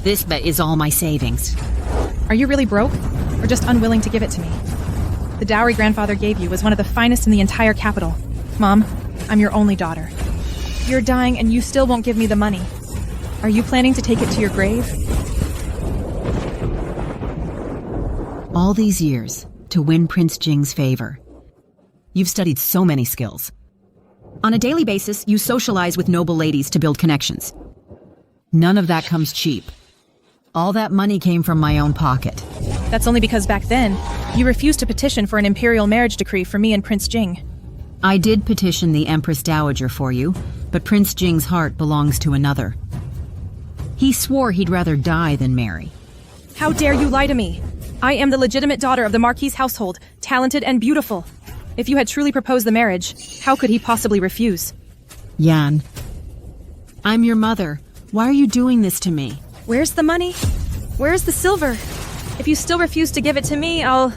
This bet is all my savings. Are you really broke, or just unwilling to give it to me? The dowry grandfather gave you was one of the finest in the entire capital. Mom, I'm your only daughter. You're dying and you still won't give me the money. Are you planning to take it to your grave? All these years, to win Prince Jing's favor. You've studied so many skills. On a daily basis, you socialize with noble ladies to build connections. None of that comes cheap. All that money came from my own pocket. That's only because back then, you refused to petition for an imperial marriage decree for me and Prince Jing. I did petition the Empress Dowager for you, but Prince Jing's heart belongs to another. He swore he'd rather die than marry. How dare you lie to me? I am the legitimate daughter of the Marquis' household, talented and beautiful. If you had truly proposed the marriage, how could he possibly refuse? Yan, I'm your mother. Why are you doing this to me? Where's the money? Where's the silver? If you still refuse to give it to me, I'll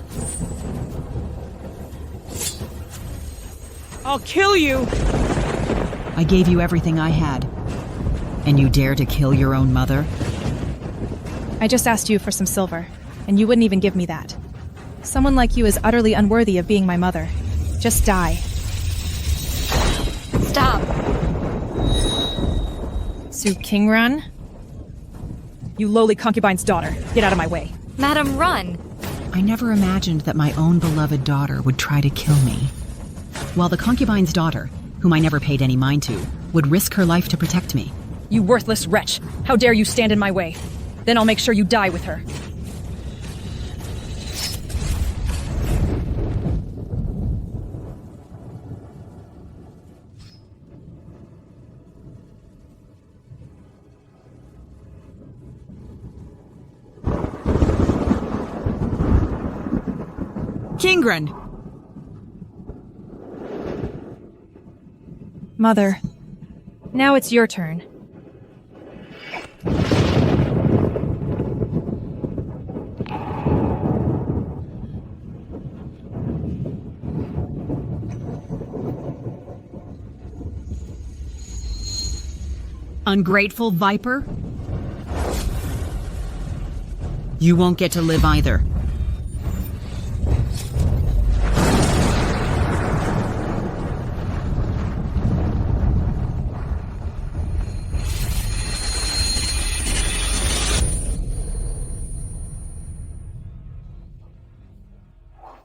kill you! I gave you everything I had. And you dare to kill your own mother? I just asked you for some silver, and you wouldn't even give me that. Someone like you is utterly unworthy of being my mother. Just die. Stop. Su Yunyan? You lowly concubine's daughter. Get out of my way. Madam, run. I never imagined that my own beloved daughter would try to kill me. While the concubine's daughter, whom I never paid any mind to, would risk her life to protect me. You worthless wretch! How dare you stand in my way? Then I'll make sure you die with her. Kingren! Mother, now it's your turn. Ungrateful viper? You won't get to live either.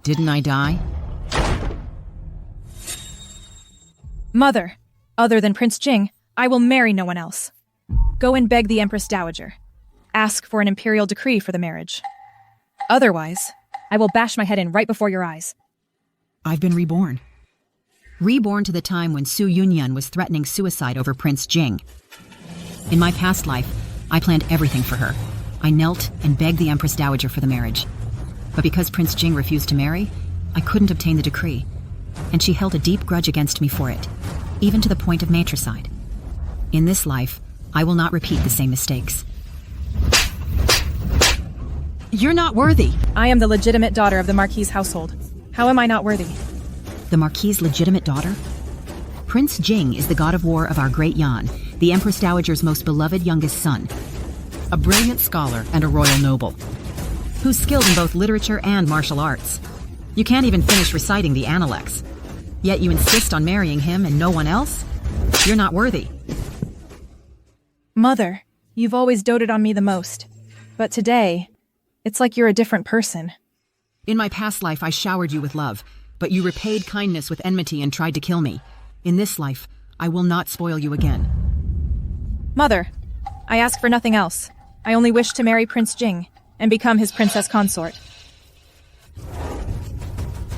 Didn't I die? Mother, other than Prince Jing, I will marry no one else. Go and beg the Empress Dowager. Ask for an imperial decree for the marriage. Otherwise, I will bash my head in right before your eyes. I've been reborn. Reborn to the time when Su Yunyan was threatening suicide over Prince Jing. In my past life, I planned everything for her. I knelt and begged the Empress Dowager for the marriage. But because Prince Jing refused to marry, I couldn't obtain the decree. And she held a deep grudge against me for it, even to the point of matricide. In this life, I will not repeat the same mistakes. You're not worthy. I am the legitimate daughter of the Marquis' household. How am I not worthy? The Marquis' legitimate daughter? Prince Jing is the god of war of our great Yan, the Empress Dowager's most beloved youngest son. A brilliant scholar and a royal noble, who's skilled in both literature and martial arts. You can't even finish reciting the Analects. Yet you insist on marrying him and no one else? You're not worthy. Mother, you've always doted on me the most. But today, it's like you're a different person. In my past life, I showered you with love, but you repaid kindness with enmity and tried to kill me. In this life, I will not spoil you again. Mother, I ask for nothing else. I only wish to marry Prince Jing and become his princess consort.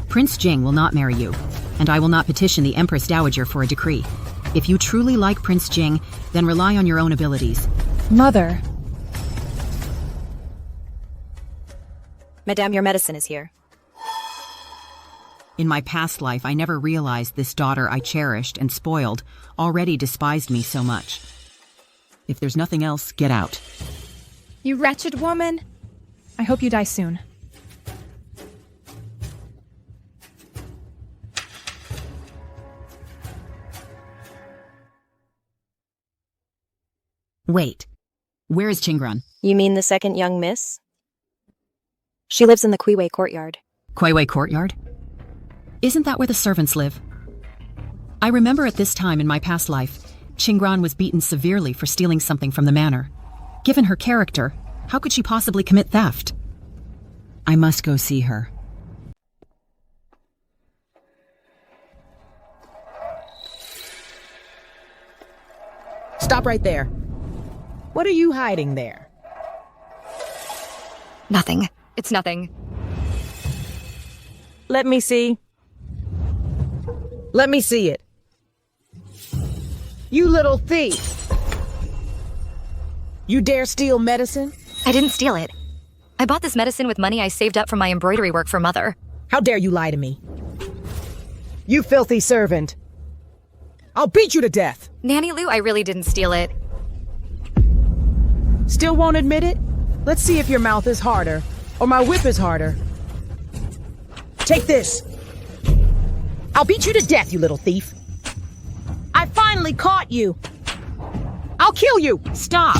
Prince Jing will not marry you, and I will not petition the Empress Dowager for a decree. If you truly like Prince Jing, then rely on your own abilities. Mother. Madame, your medicine is here. In my past life, I never realized this daughter I cherished and spoiled already despised me so much. If there's nothing else, get out. You wretched woman! I hope you die soon. Wait. Where is Qingran? You mean the second young miss? She lives in the Kuiwei courtyard. Kuiwei courtyard? Isn't that where the servants live? I remember at this time in my past life, Qingran was beaten severely for stealing something from the manor. Given her character, how could she possibly commit theft? I must go see her. Stop right there. What are you hiding there? Nothing. It's nothing. Let me see. Let me see it. You little thief! You dare steal medicine? I didn't steal it. I bought this medicine with money I saved up from my embroidery work for Mother. How dare you lie to me? You filthy servant! I'll beat you to death! Nanny Lou, I really didn't steal it. Still won't admit it? Let's see if your mouth is harder, or my whip is harder. Take this! I'll beat you to death, you little thief! I finally caught you! I'll kill you! Stop!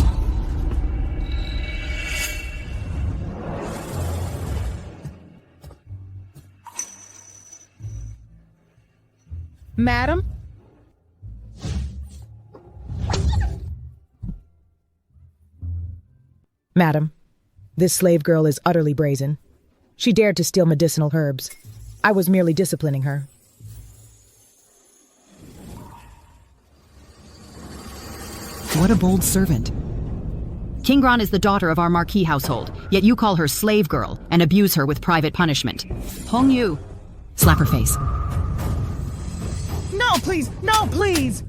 Madam? Madam, this slave girl is utterly brazen. She dared to steal medicinal herbs. I was merely disciplining her. What a bold servant. Qingran is the daughter of our Marquis household, yet you call her slave girl and abuse her with private punishment. Hong Yu, slap her face. No, please! No, please!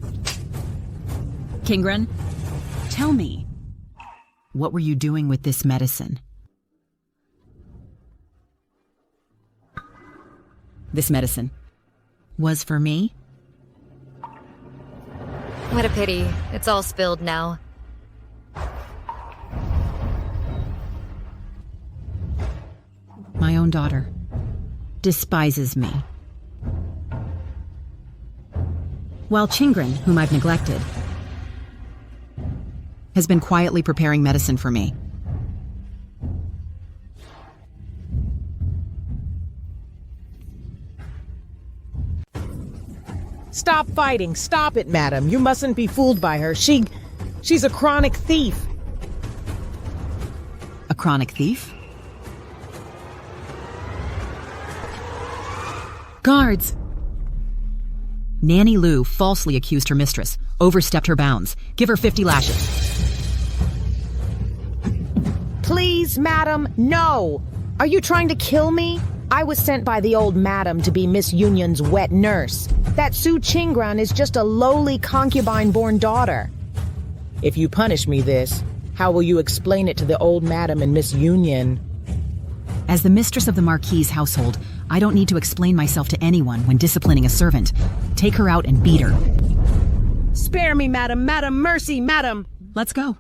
Qingran, tell me, what were you doing with this medicine? This medicine was for me? What a pity. It's all spilled now. My own daughter despises me. While Qingran, whom I've neglected, has been quietly preparing medicine for me. Stop fighting. Stop it, madam. You mustn't be fooled by her. She's a chronic thief. A chronic thief? Guards! Nanny Lou falsely accused her mistress, overstepped her bounds. Give her 50 lashes. Please, madam, no! Are you trying to kill me? I was sent by the old madam to be Miss Yunyan's wet nurse. That Su Qingran is just a lowly concubine-born daughter. If you punish me this, how will you explain it to the old madam and Miss Yunyan? As the mistress of the Marquis' household, I don't need to explain myself to anyone when disciplining a servant. Take her out and beat her. Spare me, madam! Madam, mercy, madam! Let's go.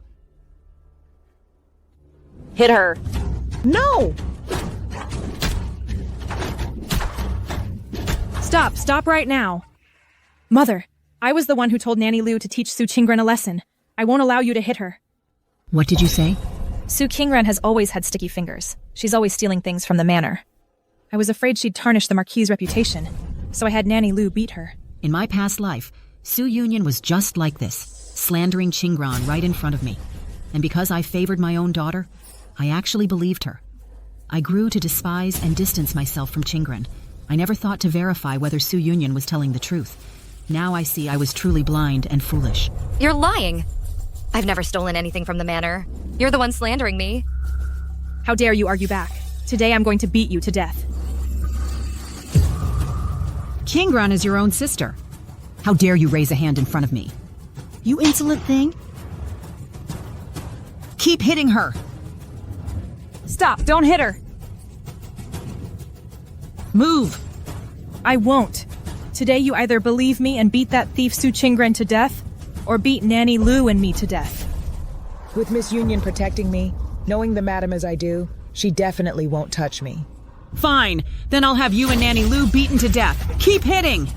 Hit her. No! Stop right now. Mother, I was the one who told Nanny Lou to teach Su Qingran a lesson. I won't allow you to hit her. What did you say? Su Qingran has always had sticky fingers. She's always stealing things from the manor. I was afraid she'd tarnish the Marquis' reputation, so I had Nanny Lou beat her. In my past life, Su Yunyan was just like this, slandering Qingran right in front of me. And because I favored my own daughter, I actually believed her. I grew to despise and distance myself from Qingran. I never thought to verify whether Su Yunyan was telling the truth. Now I see I was truly blind and foolish. You're lying. I've never stolen anything from the manor. You're the one slandering me. How dare you argue back? Today I'm going to beat you to death. Qingran is your own sister. How dare you raise a hand in front of me? You insolent thing! Keep hitting her! Stop! Don't hit her! Move! I won't. Today you either believe me and beat that thief Su Qingran to death, or beat Nanny Lou and me to death. With Miss Yunyan protecting me, knowing the madam as I do, she definitely won't touch me. Fine, then I'll have you and Nanny Lou beaten to death. Keep hitting!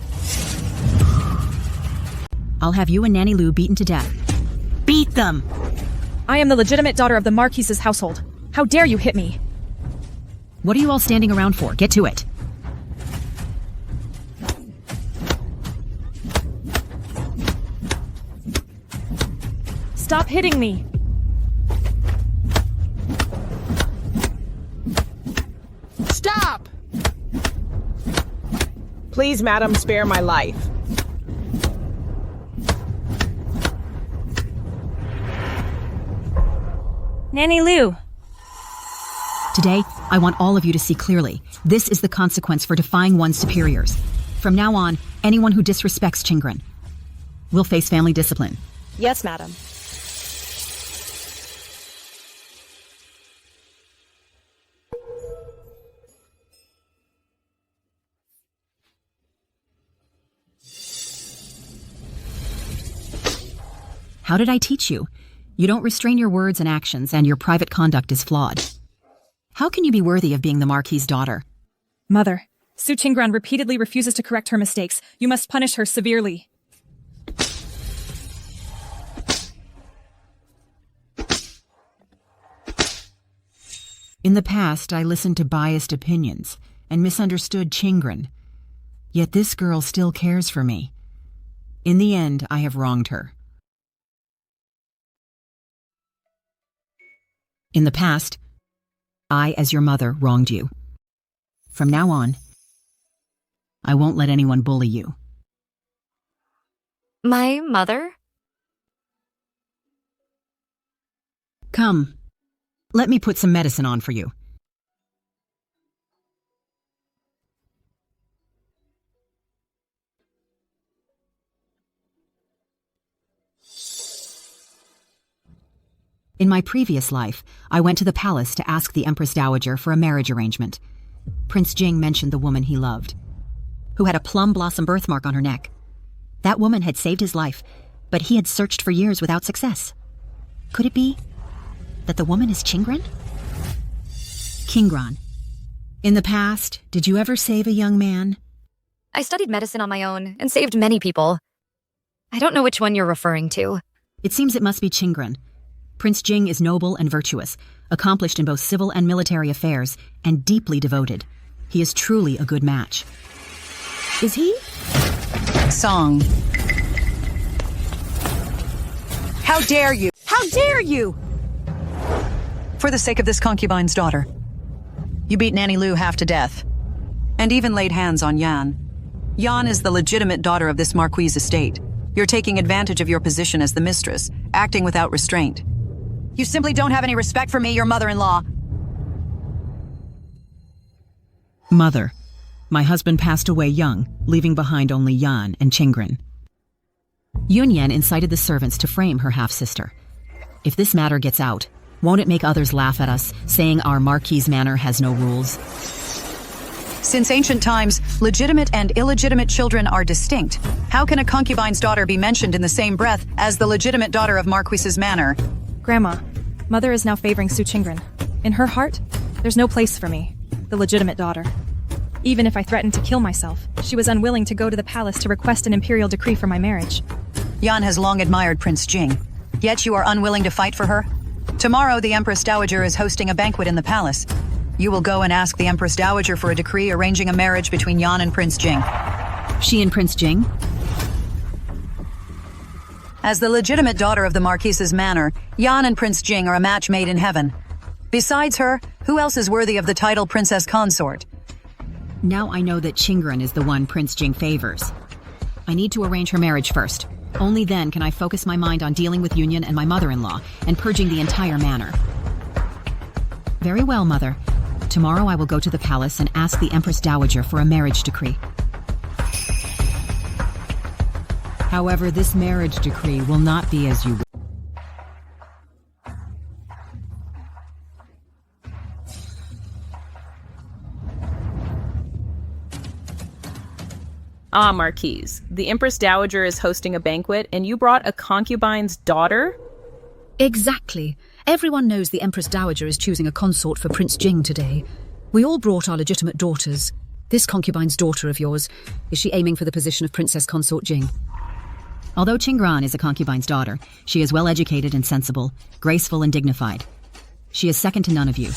I'll have you and Nanny Lou beaten to death. Beat them! I am the legitimate daughter of the Marquis's household. How dare you hit me? What are you all standing around for? Get to it. Stop hitting me! Stop! Please, madam, spare my life. Nanny Lou! Today, I want all of you to see clearly. This is the consequence for defying one's superiors. From now on, anyone who disrespects Qingren will face family discipline. Yes, madam. How did I teach you? You don't restrain your words and actions, and your private conduct is flawed. How can you be worthy of being the Marquis's daughter? Mother, Su Qingran repeatedly refuses to correct her mistakes. You must punish her severely. In the past, I listened to biased opinions and misunderstood Qingren. Yet this girl still cares for me. In the end, I have wronged her. In the past, I, as your mother, wronged you. From now on, I won't let anyone bully you. My mother? Come, let me put some medicine on for you. In my previous life, I went to the palace to ask the Empress Dowager for a marriage arrangement. Prince Jing mentioned the woman he loved, who had a plum blossom birthmark on her neck. That woman had saved his life, but he had searched for years without success. Could it be that the woman is Qingren? Qingran. In the past, did you ever save a young man? I studied medicine on my own and saved many people. I don't know which one you're referring to. It seems it must be Qingren. Prince Jing is noble and virtuous, accomplished in both civil and military affairs, and deeply devoted. He is truly a good match. Is he? Song. How dare you? How dare you! For the sake of this concubine's daughter. You beat Nanny Lou half to death, and even laid hands on Yan. Yan is the legitimate daughter of this Marquis' estate. You're taking advantage of your position as the mistress, acting without restraint. You simply don't have any respect for me, your mother-in-law. Mother. My husband passed away young, leaving behind only Yan and Qingren. Yunyan incited the servants to frame her half-sister. If this matter gets out, won't it make others laugh at us, saying our Marquis' manor has no rules? Since ancient times, legitimate and illegitimate children are distinct. How can a concubine's daughter be mentioned in the same breath as the legitimate daughter of Marquis's manor? Grandma, Mother is now favoring Su Qingren. In her heart, there's no place for me, the legitimate daughter. Even if I threatened to kill myself, she was unwilling to go to the palace to request an imperial decree for my marriage. Yan has long admired Prince Jing, yet you are unwilling to fight for her? Tomorrow, the Empress Dowager is hosting a banquet in the palace. You will go and ask the Empress Dowager for a decree arranging a marriage between Yan and Prince Jing. She and Prince Jing? As the legitimate daughter of the Marquis's manor, Yan and Prince Jing are a match made in heaven. Besides her, who else is worthy of the title Princess Consort? Now I know that Qingren is the one Prince Jing favors. I need to arrange her marriage first. Only then can I focus my mind on dealing with Yunyan and my mother-in-law and purging the entire manor. Very well, Mother. Tomorrow I will go to the palace and ask the Empress Dowager for a marriage decree. However, this marriage decree will not be as you wish. Ah, Marquis, the Empress Dowager is hosting a banquet, and you brought a concubine's daughter? Exactly. Everyone knows the Empress Dowager is choosing a consort for Prince Jing today. We all brought our legitimate daughters. This concubine's daughter of yours, is she aiming for the position of Princess Consort Jing? Although Qingran is a concubine's daughter, she is well educated and sensible, graceful and dignified. She is second to none of you.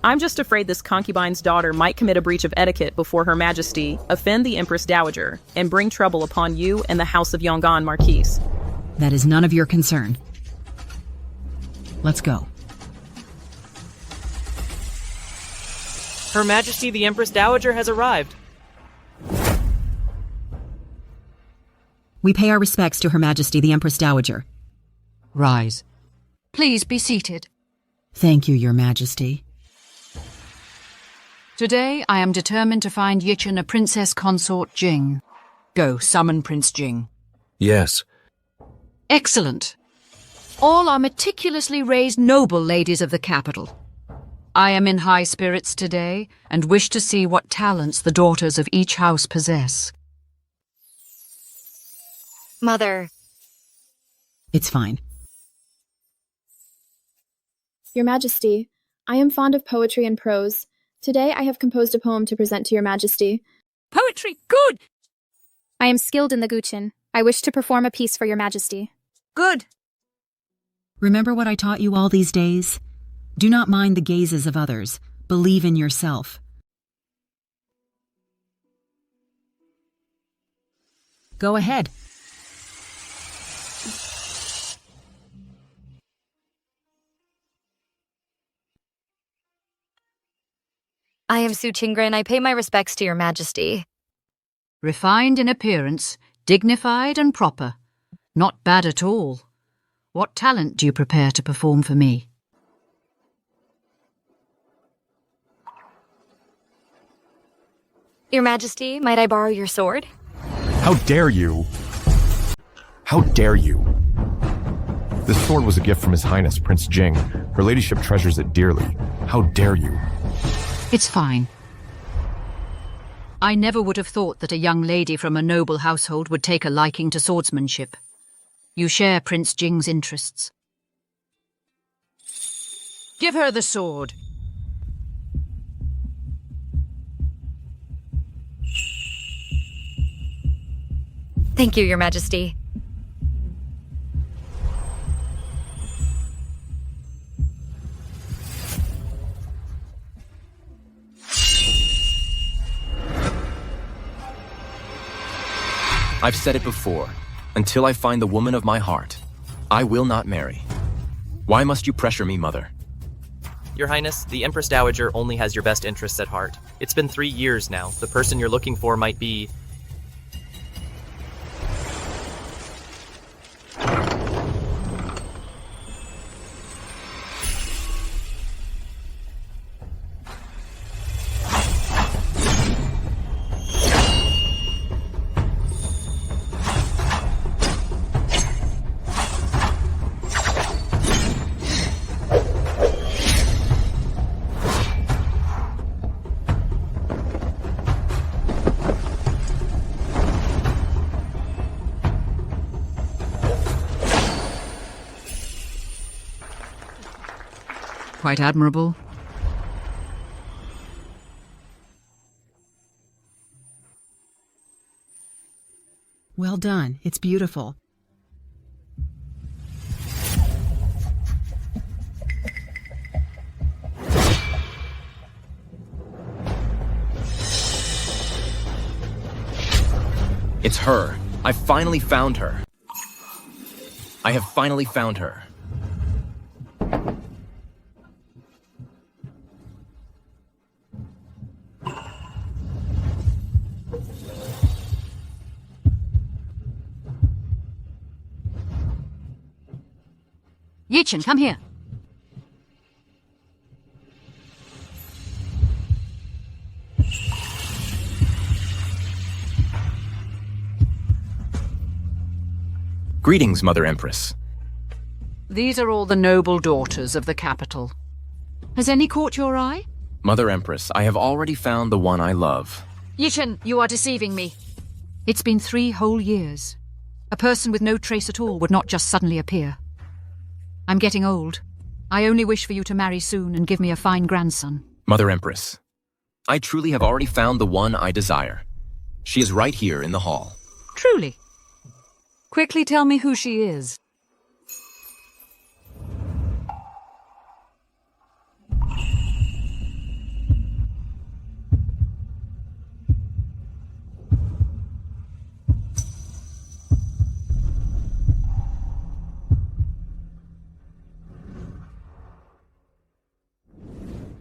I'm just afraid this concubine's daughter might commit a breach of etiquette before Her Majesty, offend the Empress Dowager, and bring trouble upon you and the House of Yongan Marquis. That is none of your concern. Let's go. Her Majesty the Empress Dowager has arrived. We pay our respects to Her Majesty the Empress Dowager. Rise. Please be seated. Thank you, Your Majesty. Today I am determined to find Yichen a princess consort Jing. Go, summon Prince Jing. Yes. Excellent. All are meticulously raised noble ladies of the capital. I am in high spirits today and wish to see what talents the daughters of each house possess. Mother. It's fine. Your Majesty, I am fond of poetry and prose. Today I have composed a poem to present to Your Majesty. Poetry, good! I am skilled in the Guqin. I wish to perform a piece for Your Majesty. Good. Remember what I taught you all these days? Do not mind the gazes of others. Believe in yourself. Go ahead. I am Su Qingran. I pay my respects to Your Majesty. Refined in appearance, dignified and proper. Not bad at all. What talent do you prepare to perform for me? Your Majesty, might I borrow your sword? How dare you? How dare you? This sword was a gift from His Highness, Prince Jing. Her ladyship treasures it dearly. How dare you? It's fine. I never would have thought that a young lady from a noble household would take a liking to swordsmanship. You share Prince Jing's interests. Give her the sword. Thank you, Your Majesty. I've said it before. Until I find the woman of my heart, I will not marry. Why must you pressure me, Mother? Your Highness, the Empress Dowager only has your best interests at heart. It's been 3 years now. The person you're looking for might be... Quite admirable. Well done. It's beautiful. It's her. I finally found her. I have finally found her. Yichen, come here. Greetings, Mother Empress. These are all the noble daughters of the capital. Has any caught your eye? Mother Empress, I have already found the one I love. Yichen, you are deceiving me. It's been 3 whole years. A person with no trace at all would not just suddenly appear. I'm getting old. I only wish for you to marry soon and give me a fine grandson. Mother Empress, I truly have already found the one I desire. She is right here in the hall. Truly. Quickly tell me who she is.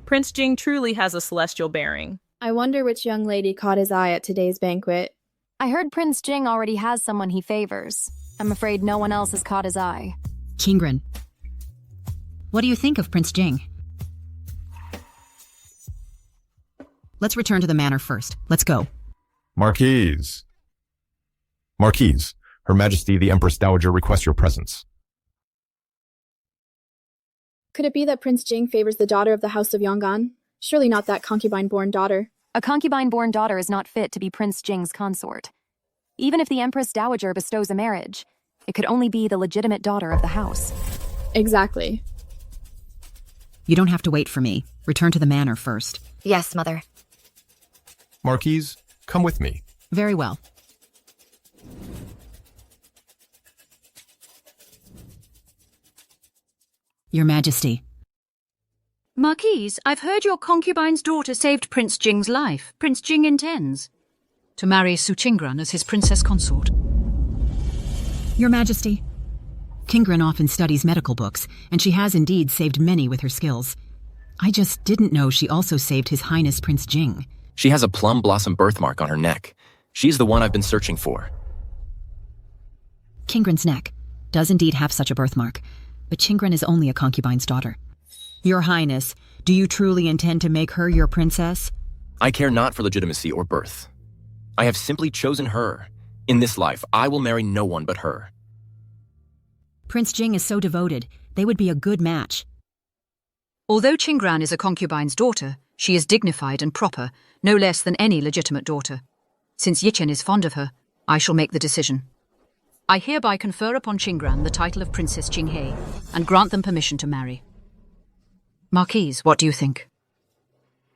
Prince Jing truly has a celestial bearing. I wonder which young lady caught his eye at today's banquet. I heard Prince Jing already has someone he favors. I'm afraid no one else has caught his eye. Qingren, what do you think of Prince Jing? Let's return to the manor first. Let's go. Marquis. Marquis, Her Majesty the Empress Dowager requests your presence. Could it be that Prince Jing favors the daughter of the House of Yongan? Surely not that concubine-born daughter. A concubine-born daughter is not fit to be Prince Jing's consort. Even if the Empress Dowager bestows a marriage, it could only be the legitimate daughter of the house. Exactly. You don't have to wait for me. Return to the manor first. Yes, Mother. Marquis, come with me. Very well. Your Majesty. Marquis, I've heard your concubine's daughter saved Prince Jing's life. Prince Jing intends to marry Su Yunyan as his princess consort. Your Majesty. Qingren often studies medical books, and she has indeed saved many with her skills. I just didn't know she also saved His Highness Prince Jing. She has a plum blossom birthmark on her neck. She's the one I've been searching for. Qingren's neck does indeed have such a birthmark, but Qingren is only a concubine's daughter. Your Highness, do you truly intend to make her your princess? I care not for legitimacy or birth. I have simply chosen her. In this life, I will marry no one but her. Prince Jing is so devoted, they would be a good match. Although Qingren is a concubine's daughter, she is dignified and proper, no less than any legitimate daughter. Since Yichen is fond of her, I shall make the decision. I hereby confer upon Qingren the title of Princess Qinghe and grant them permission to marry. Marquis, what do you think?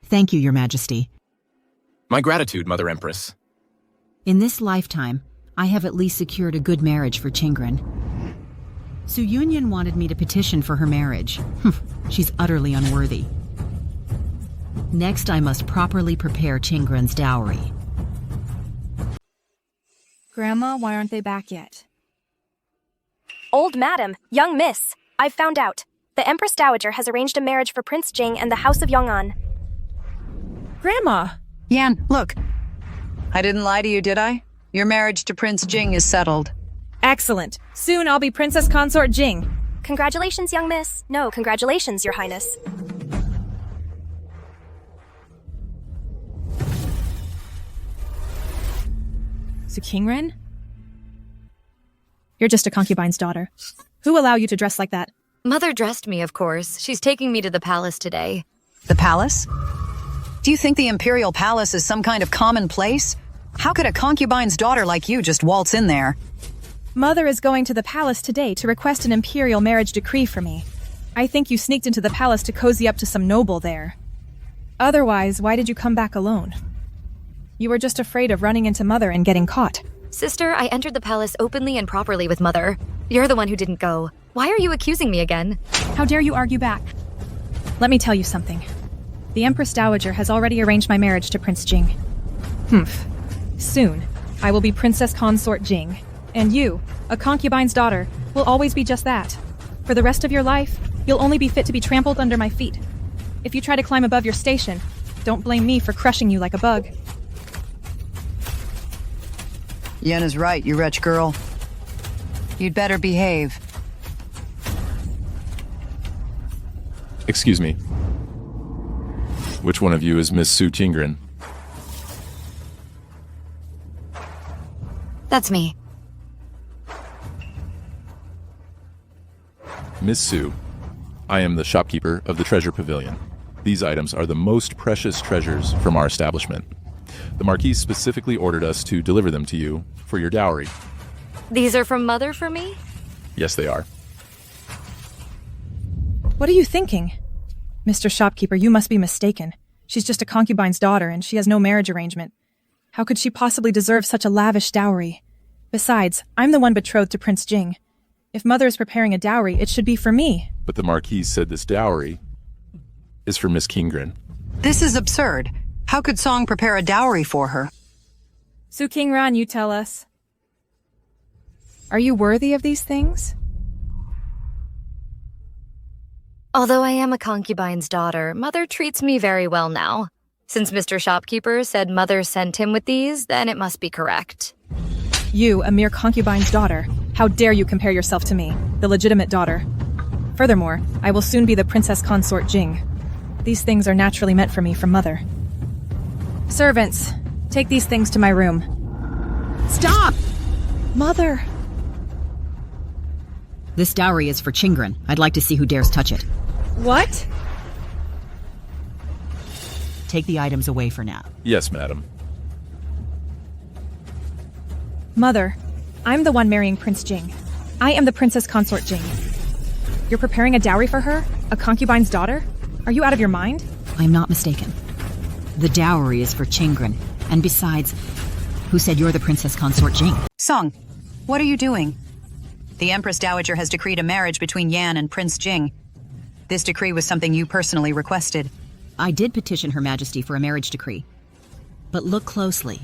Thank you, Your Majesty. My gratitude, Mother Empress. In this lifetime, I have at least secured a good marriage for Qingren. Su Yunyan wanted me to petition for her marriage. She's utterly unworthy. Next, I must properly prepare Qingren's dowry. Grandma, why aren't they back yet? Old Madam, young miss, I've found out. The Empress Dowager has arranged a marriage for Prince Jing and the House of Yongan. Grandma! Yan, look. I didn't lie to you, did I? Your marriage to Prince Jing is settled. Excellent. Soon I'll be Princess Consort Jing. Congratulations, young miss. No, congratulations, Your Highness. So Qingren? You're just a concubine's daughter. Who allowed you to dress like that? Mother dressed me, of course. She's taking me to the palace today. The palace? Do you think the imperial palace is some kind of common place? How could a concubine's daughter like you just waltz in there? Mother is going to the palace today to request an imperial marriage decree for me. I think you sneaked into the palace to cozy up to some noble there. Otherwise, why did you come back alone? You were just afraid of running into Mother and getting caught. Sister, I entered the palace openly and properly with Mother. You're the one who didn't go. Why are you accusing me again? How dare you argue back? Let me tell you something. The Empress Dowager has already arranged my marriage to Prince Jing. Soon, I will be Princess Consort Jing. And you, a concubine's daughter, will always be just that. For the rest of your life, you'll only be fit to be trampled under my feet. If you try to climb above your station, don't blame me for crushing you like a bug. Yen is right, you wretch girl. You'd better behave. Excuse me. Which one of you is Miss Su Yunyan? That's me. Miss Su, I am the shopkeeper of the Treasure Pavilion. These items are the most precious treasures from our establishment. The Marquis specifically ordered us to deliver them to you for your dowry. These are from Mother for me? Yes, they are. What are you thinking? Mr. Shopkeeper, you must be mistaken. She's just a concubine's daughter, and she has no marriage arrangement. How could she possibly deserve such a lavish dowry? Besides, I'm the one betrothed to Prince Jing. If Mother is preparing a dowry, it should be for me. But the Marquis said this dowry is for Miss Kingran. This is absurd. How could Song prepare a dowry for her? Su Qingran, you tell us. Are you worthy of these things? Although I am a concubine's daughter, Mother treats me very well now. Since Mr. Shopkeeper said Mother sent him with these, then it must be correct. You, a mere concubine's daughter. How dare you compare yourself to me, the legitimate daughter? Furthermore, I will soon be the princess consort Jing. These things are naturally meant for me from Mother. Servants, take these things to my room. Stop! Mother! This dowry is for Qingran. I'd like to see who dares touch it. What? Take the items away for now. Yes, madam. Mother, I'm the one marrying Prince Jing. I am the princess consort Jing. You're preparing a dowry for her? A concubine's daughter? Are you out of your mind? I'm not mistaken. The dowry is for Qingran. And besides, who said you're the princess consort Jing? Song, what are you doing? The Empress Dowager has decreed a marriage between Yan and Prince Jing. This decree was something you personally requested. I did petition Her Majesty for a marriage decree. But look closely.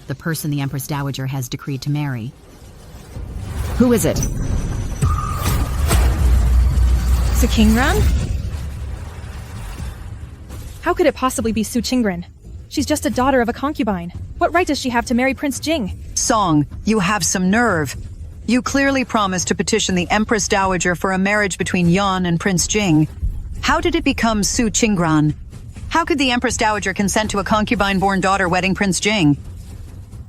The person the Empress Dowager has decreed to marry. Who is it? Su Qingran? How could it possibly be Su Qingran? She's just a daughter of a concubine. What right does she have to marry Prince Jing? Song, you have some nerve. You clearly promised to petition the Empress Dowager for a marriage between Yan and Prince Jing. How did it become Su Qingran? How could the Empress Dowager consent to a concubine-born daughter wedding Prince Jing?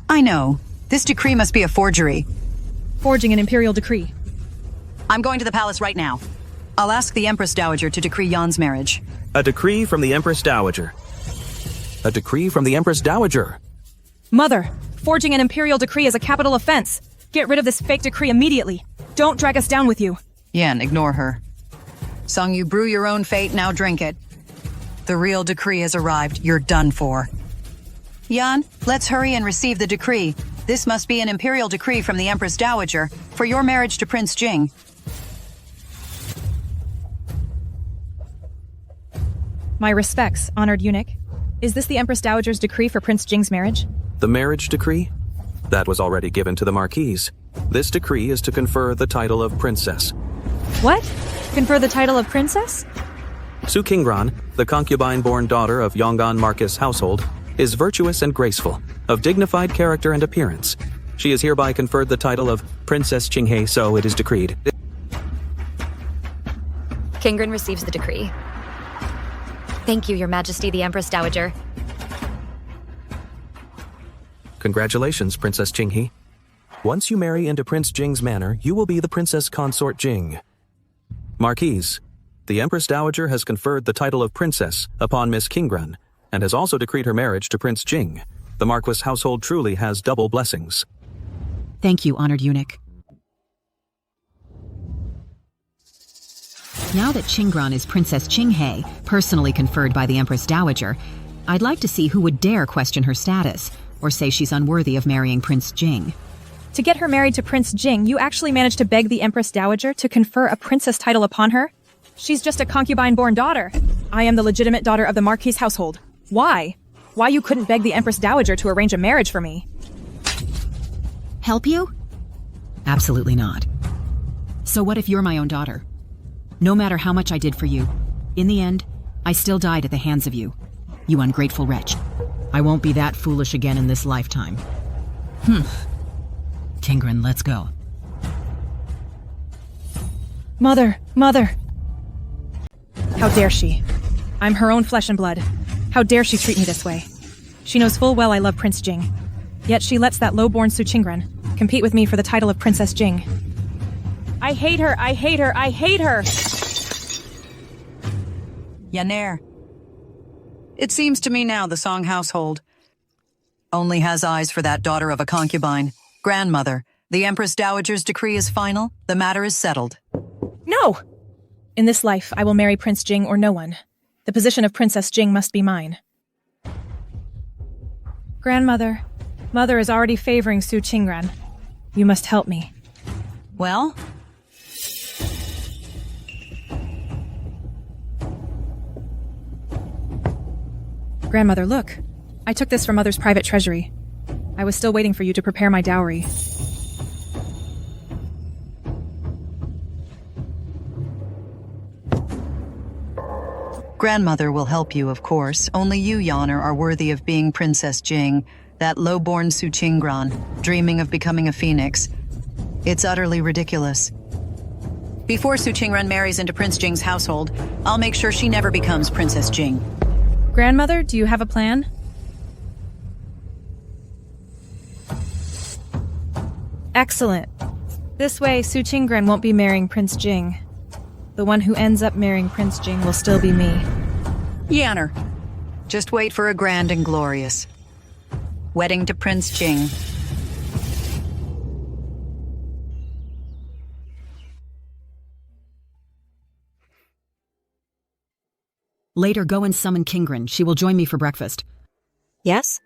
I know. This decree must be a forgery. Forging an imperial decree. I'm going to the palace right now. I'll ask the Empress Dowager to decree Yan's marriage. A decree from the Empress Dowager. A decree from the Empress Dowager. Mother, forging an imperial decree is a capital offense. Get rid of this fake decree immediately. Don't drag us down with you. Yan, ignore her. Song, you brew your own fate, now drink it. The real decree has arrived. You're done for. Yan, let's hurry and receive the decree. This must be an imperial decree from the Empress Dowager for your marriage to Prince Jing. My respects, honored eunuch. Is this the Empress Dowager's decree for Prince Jing's marriage? The marriage decree? That was already given to the Marquis. This decree is to confer the title of princess. What? Confer the title of princess? Su Qingran, the concubine-born daughter of Yongan Marquis household, is virtuous and graceful, of dignified character and appearance. She is hereby conferred the title of Princess Qinghe, so it is decreed. Qingran receives the decree. Thank you, Your Majesty, the Empress Dowager. Congratulations, Princess Qinghe. Once you marry into Prince Jing's manor, you will be the Princess Consort Jing. Marquis, the Empress Dowager has conferred the title of princess upon Miss Qingran, and has also decreed her marriage to Prince Jing. The Marquis household truly has double blessings. Thank you, honored eunuch. Now that Qingran is Princess Qinghe, personally conferred by the Empress Dowager, I'd like to see who would dare question her status, or say she's unworthy of marrying Prince Jing. To get her married to Prince Jing, you actually managed to beg the Empress Dowager to confer a princess title upon her? She's just a concubine-born daughter. I am the legitimate daughter of the Marquis household. Why? Why you couldn't beg the Empress Dowager to arrange a marriage for me? Help you? Absolutely not. So what if you're my own daughter? No matter how much I did for you, in the end, I still died at the hands of you. You ungrateful wretch. I won't be that foolish again in this lifetime. Qingran, let's go. Mother! Mother! How dare she? I'm her own flesh and blood. How dare she treat me this way? She knows full well I love Prince Jing. Yet she lets that low-born Su Qingran compete with me for the title of Princess Jing. I hate her! I hate her! I hate her! Yaner. It seems to me now the Song household only has eyes for that daughter of a concubine. Grandmother, the Empress Dowager's decree is final. The matter is settled. No! In this life, I will marry Prince Jing or no one. The position of Princess Jing must be mine. Grandmother, Mother is already favoring Su Qingran. You must help me. Well? Grandmother, look. I took this from Mother's private treasury. I was still waiting for you to prepare my dowry. Grandmother will help you, of course. Only you, Yonner, are worthy of being Princess Jing, that low-born Su Qingran, dreaming of becoming a phoenix. It's utterly ridiculous. Before Su Qingran marries into Prince Jing's household, I'll make sure she never becomes Princess Jing. Grandmother, do you have a plan? Excellent. This way, Su Qingran won't be marrying Prince Jing. The one who ends up marrying Prince Jing will still be me. Yanner, just wait for a grand and glorious wedding to Prince Jing. Later, go and summon Kingran. She will join me for breakfast. Yes?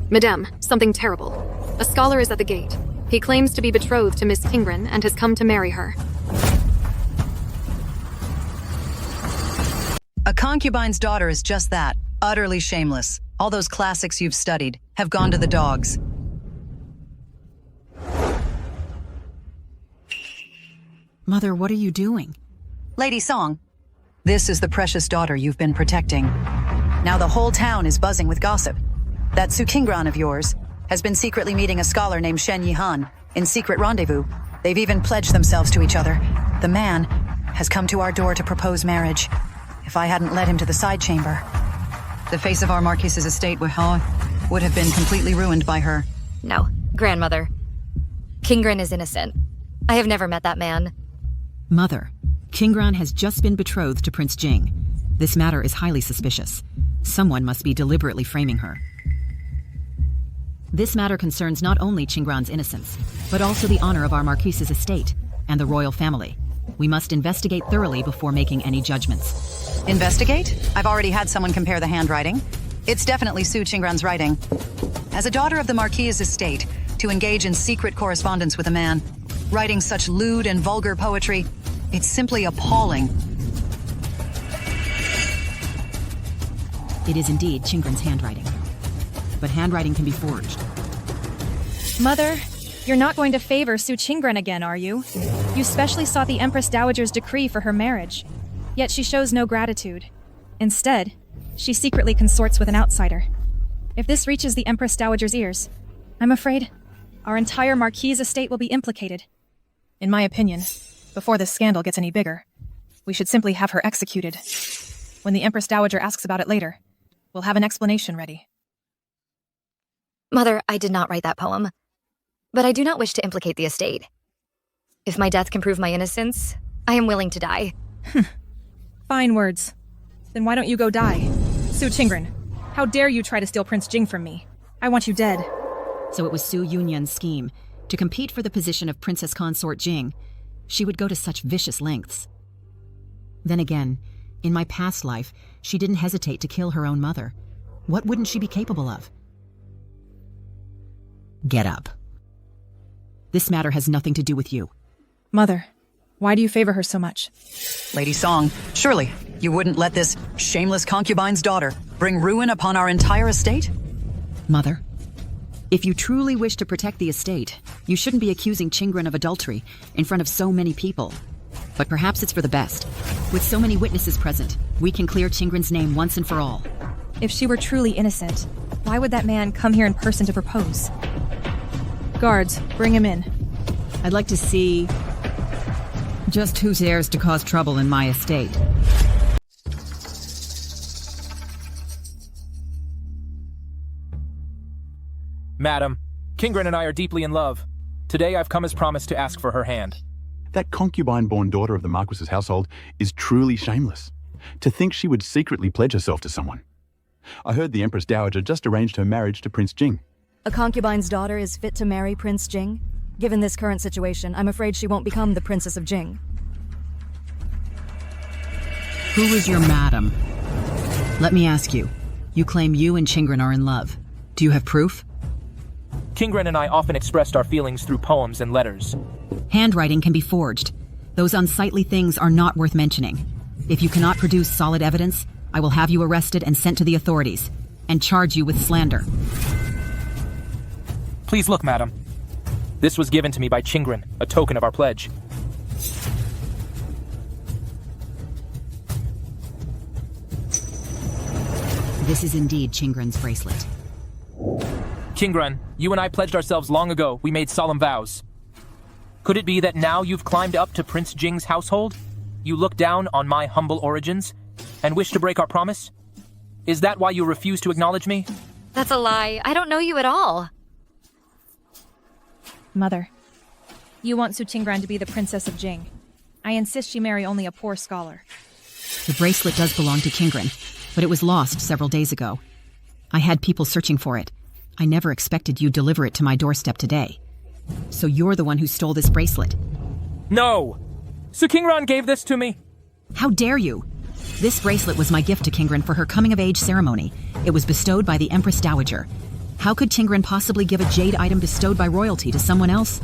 Madame, something terrible. A scholar is at the gate. He claims to be betrothed to Miss Kingran and has come to marry her. A concubine's daughter is just that, utterly shameless. All those classics you've studied have gone to the dogs. Mother, what are you doing? Lady Song, this is the precious daughter you've been protecting. Now the whole town is buzzing with gossip. That Su Qingran of yours has been secretly meeting a scholar named Shen Yihan in secret rendezvous. They've even pledged themselves to each other. The man has come to our door to propose marriage. If I hadn't led him to the side chamber, the face of our Marquis's estate would have been completely ruined by her. No, grandmother. Kingran is innocent. I have never met that man. Mother, Kingran has just been betrothed to Prince Jing. This matter is highly suspicious. Someone must be deliberately framing her. This matter concerns not only Qingran's innocence, but also the honor of our Marquis's estate and the royal family. We must investigate thoroughly before making any judgments. Investigate? I've already had someone compare the handwriting. It's definitely Su Qingran's writing. As a daughter of the Marquis's estate, to engage in secret correspondence with a man, writing such lewd and vulgar poetry, it's simply appalling. It is indeed Qingran's handwriting. But handwriting can be forged. Mother, you're not going to favor Su Qingran again, are you? You specially sought the Empress Dowager's decree for her marriage. Yet she shows no gratitude. Instead, she secretly consorts with an outsider. If this reaches the Empress Dowager's ears, I'm afraid our entire Marquis estate will be implicated. In my opinion, before this scandal gets any bigger, we should simply have her executed. When the Empress Dowager asks about it later, we'll have an explanation ready. Mother, I did not write that poem. But I do not wish to implicate the estate. If my death can prove my innocence, I am willing to die. Fine words. Then why don't you go die? Su Qingran, how dare you try to steal Prince Jing from me? I want you dead. So it was Su Yunyan's scheme. To compete for the position of Princess Consort Jing, she would go to such vicious lengths. Then again, in my past life, she didn't hesitate to kill her own mother. What wouldn't she be capable of? Get up. This matter has nothing to do with you. Mother, why do you favor her so much? Lady Song, surely you wouldn't let this shameless concubine's daughter bring ruin upon our entire estate? Mother, if you truly wish to protect the estate, you shouldn't be accusing Qingran of adultery in front of so many people. But perhaps it's for the best. With so many witnesses present, we can clear Qingran's name once and for all. If she were truly innocent, why would that man come here in person to propose? Guards, bring him in. I'd like to see just who dares to cause trouble in my estate. Madam, Kingran and I are deeply in love. Today I've come as promised to ask for her hand. That concubine-born daughter of the Marquis's household is truly shameless. To think she would secretly pledge herself to someone. I heard the Empress Dowager just arranged her marriage to Prince Jing. A concubine's daughter is fit to marry Prince Jing? Given this current situation, I'm afraid she won't become the Princess of Jing. Who is your madam? Let me ask you. You claim you and Qingran are in love. Do you have proof? Kingren and I often expressed our feelings through poems and letters. Handwriting can be forged. Those unsightly things are not worth mentioning. If you cannot produce solid evidence, I will have you arrested and sent to the authorities, and charge you with slander. Please look, madam. This was given to me by Kingren, a token of our pledge. This is indeed Kingren's bracelet. Kingren, you and I pledged ourselves long ago. We made solemn vows. Could it be that now you've climbed up to Prince Jing's household? You look down on my humble origins and wish to break our promise? Is that why you refuse to acknowledge me? That's a lie. I don't know you at all. Mother, you want Su Qingran to be the Princess of Jing. I insist she marry only a poor scholar. The bracelet does belong to Kingren, but it was lost several days ago. I had people searching for it. I never expected you'd deliver it to my doorstep today. So you're the one who stole this bracelet? No! Su Qingran gave this to me! How dare you! This bracelet was my gift to Kingren for her coming-of-age ceremony. It was bestowed by the Empress Dowager. How could Kingren possibly give a jade item bestowed by royalty to someone else?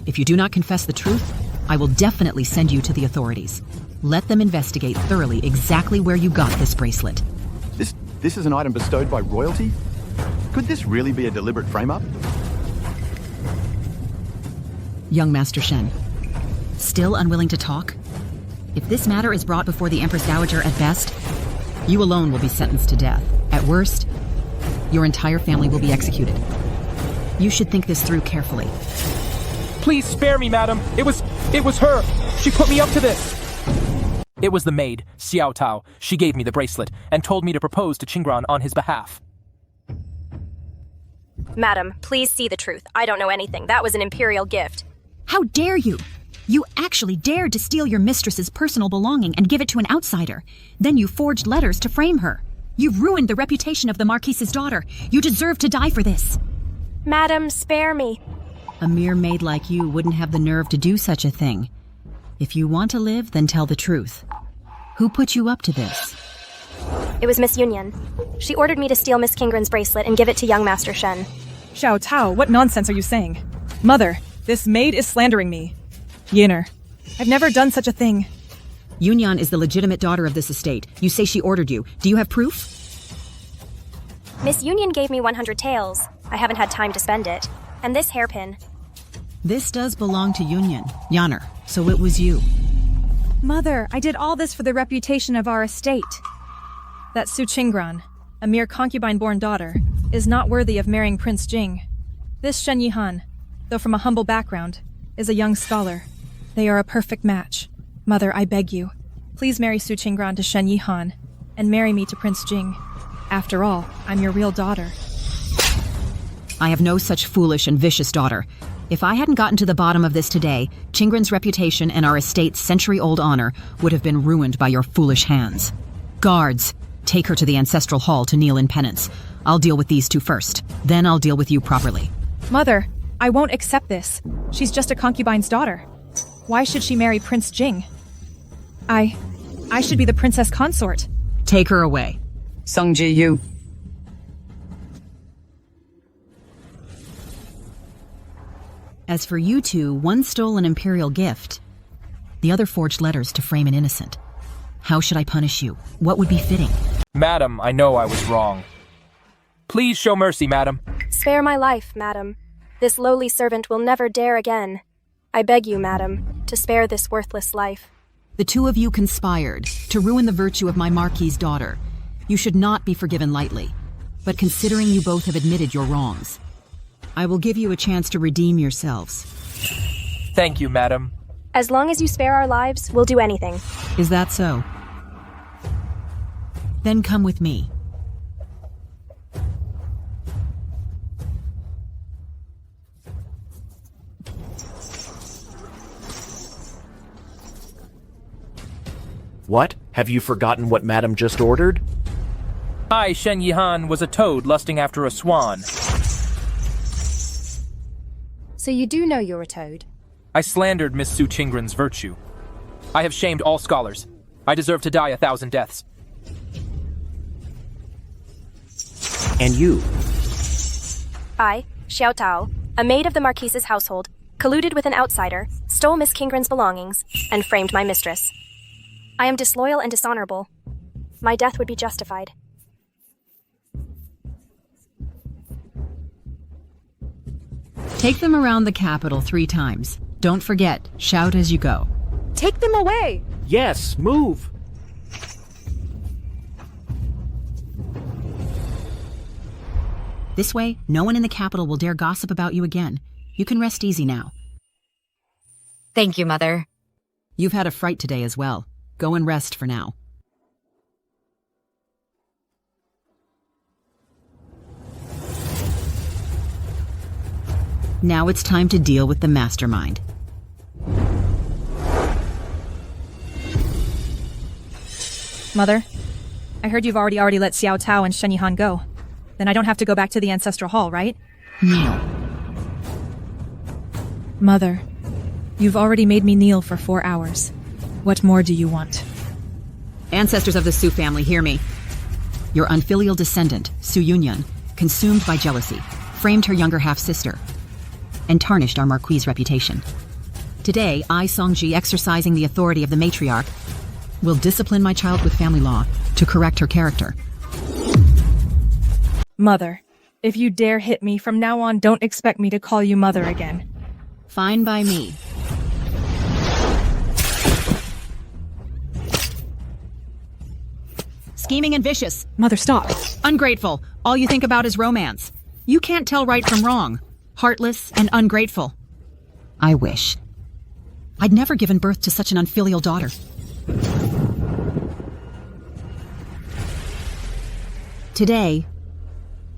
If you do not confess the truth, I will definitely send you to the authorities. Let them investigate thoroughly exactly where you got this bracelet. This is an item bestowed by royalty? Could this really be a deliberate frame-up? Young Master Shen, still unwilling to talk? If this matter is brought before the Empress Dowager at best, you alone will be sentenced to death. At worst, your entire family will be executed. You should think this through carefully. Please spare me, madam. It was her. She put me up to this. It was the maid, Xiao Tao. She gave me the bracelet and told me to propose to Qingran on his behalf. Madam, please see the truth. I don't know anything. That was an imperial gift. How dare you! You actually dared to steal your mistress's personal belonging and give it to an outsider. Then you forged letters to frame her. You've ruined the reputation of the Marquis's daughter. You deserve to die for this. Madam, spare me. A mere maid like you wouldn't have the nerve to do such a thing. If you want to live, then tell the truth. Who put you up to this? It was Miss Yunyan. She ordered me to steal Miss Kingren's bracelet and give it to young Master Shen. Xiao Tao, what nonsense are you saying? Mother, this maid is slandering me. Yinner, I've never done such a thing. Yunyan is the legitimate daughter of this estate. You say she ordered you. Do you have proof? Miss Yunyan gave me 100 taels. I haven't had time to spend it. And this hairpin. This does belong to Yunyan, Yanner, so it was you. Mother, I did all this for the reputation of our estate. That Su Qingran, a mere concubine-born daughter, is not worthy of marrying Prince Jing. This Shen Yihan, though from a humble background, is a young scholar. They are a perfect match. Mother, I beg you, please marry Su Qingran to Shen Yihan, and marry me to Prince Jing. After all, I'm your real daughter. I have no such foolish and vicious daughter. If I hadn't gotten to the bottom of this today, Qingren's reputation and our estate's century-old honor would have been ruined by your foolish hands. Guards, take her to the ancestral hall to kneel in penance. I'll deal with these two first. Then I'll deal with you properly. Mother, I won't accept this. She's just a concubine's daughter. Why should she marry Prince Jing? I should be the princess consort. Take her away. Sungji Yu. As for you two, one stole an imperial gift. The other forged letters to frame an innocent. How should I punish you? What would be fitting? Madam, I know I was wrong. Please show mercy, madam. Spare my life, madam. This lowly servant will never dare again. I beg you, madam, to spare this worthless life. The two of you conspired to ruin the virtue of my Marquis' daughter. You should not be forgiven lightly. But considering you both have admitted your wrongs, I will give you a chance to redeem yourselves. Thank you, madam. As long as you spare our lives, we'll do anything. Is that so? Then come with me. What? Have you forgotten what Madam just ordered? I, Shen Yihan, was a toad lusting after a swan. So you do know you're a toad? I slandered Miss Su Qingren's virtue. I have shamed all scholars. I deserve to die 1,000 deaths. And you? I, Xiao Tao, a maid of the Marquis's household, colluded with an outsider, stole Miss Kingren's belongings, and framed my mistress. I am disloyal and dishonorable. My death would be justified. Take them around the capital 3 times. Don't forget, shout as you go. Take them away! Yes, move! This way, no one in the capital will dare gossip about you again. You can rest easy now. Thank you, Mother. You've had a fright today as well. Go and rest for now. Now it's time to deal with the mastermind. Mother, I heard you've already let Xiao Tao and Shen Yihan go. Then I don't have to go back to the ancestral hall, right? No. Mother, you've already made me kneel for 4 hours. What more do you want? Ancestors of the Su family, hear me. Your unfilial descendant, Su Yunyan, consumed by jealousy, framed her younger half-sister, and tarnished our Marquis' reputation. Today, I, Songji, exercising the authority of the matriarch, will discipline my child with family law to correct her character. Mother, if you dare hit me, from now on don't expect me to call you Mother again. Fine by me. Scheming and vicious. Mother, stop. Ungrateful. All you think about is romance. You can't tell right from wrong. Heartless and ungrateful. I wish. I'd never given birth to such an unfilial daughter. Today,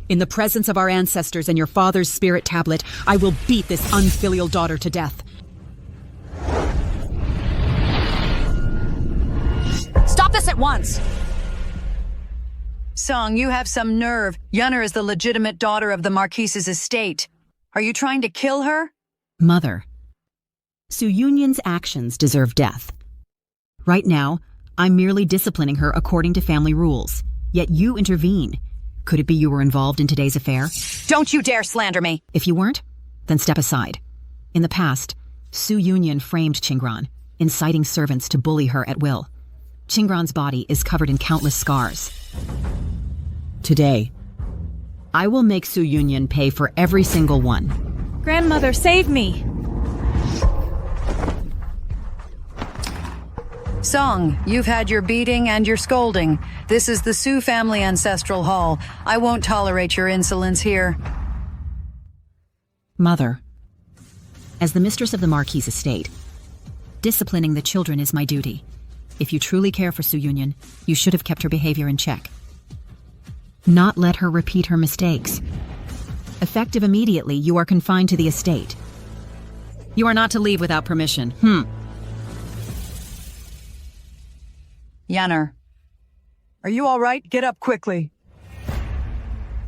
in the presence of our ancestors and your father's spirit tablet, I will beat this unfilial daughter to death. Stop this at once! Song, you have some nerve. Yunner is the legitimate daughter of the Marquis's estate. Are you trying to kill her? Mother, Su Yunyan's actions deserve death. Right now, I'm merely disciplining her according to family rules. Yet you intervene. Could it be you were involved in today's affair? Don't you dare slander me! If you weren't, then step aside. In the past, Su Yunyan framed Qingran, inciting servants to bully her at will. Qingran's body is covered in countless scars. Today, I will make Su Yunyan pay for every single one. Grandmother, save me! Song, you've had your beating and your scolding. This is the Su family ancestral hall. I won't tolerate your insolence here. Mother, as the mistress of the Marquis' estate, disciplining the children is my duty. If you truly care for Su Yunyan, you should have kept her behavior in check. Not let her repeat her mistakes. Effective immediately, you are confined to the estate. You are not to leave without permission. Yunner. Are you all right? Get up quickly.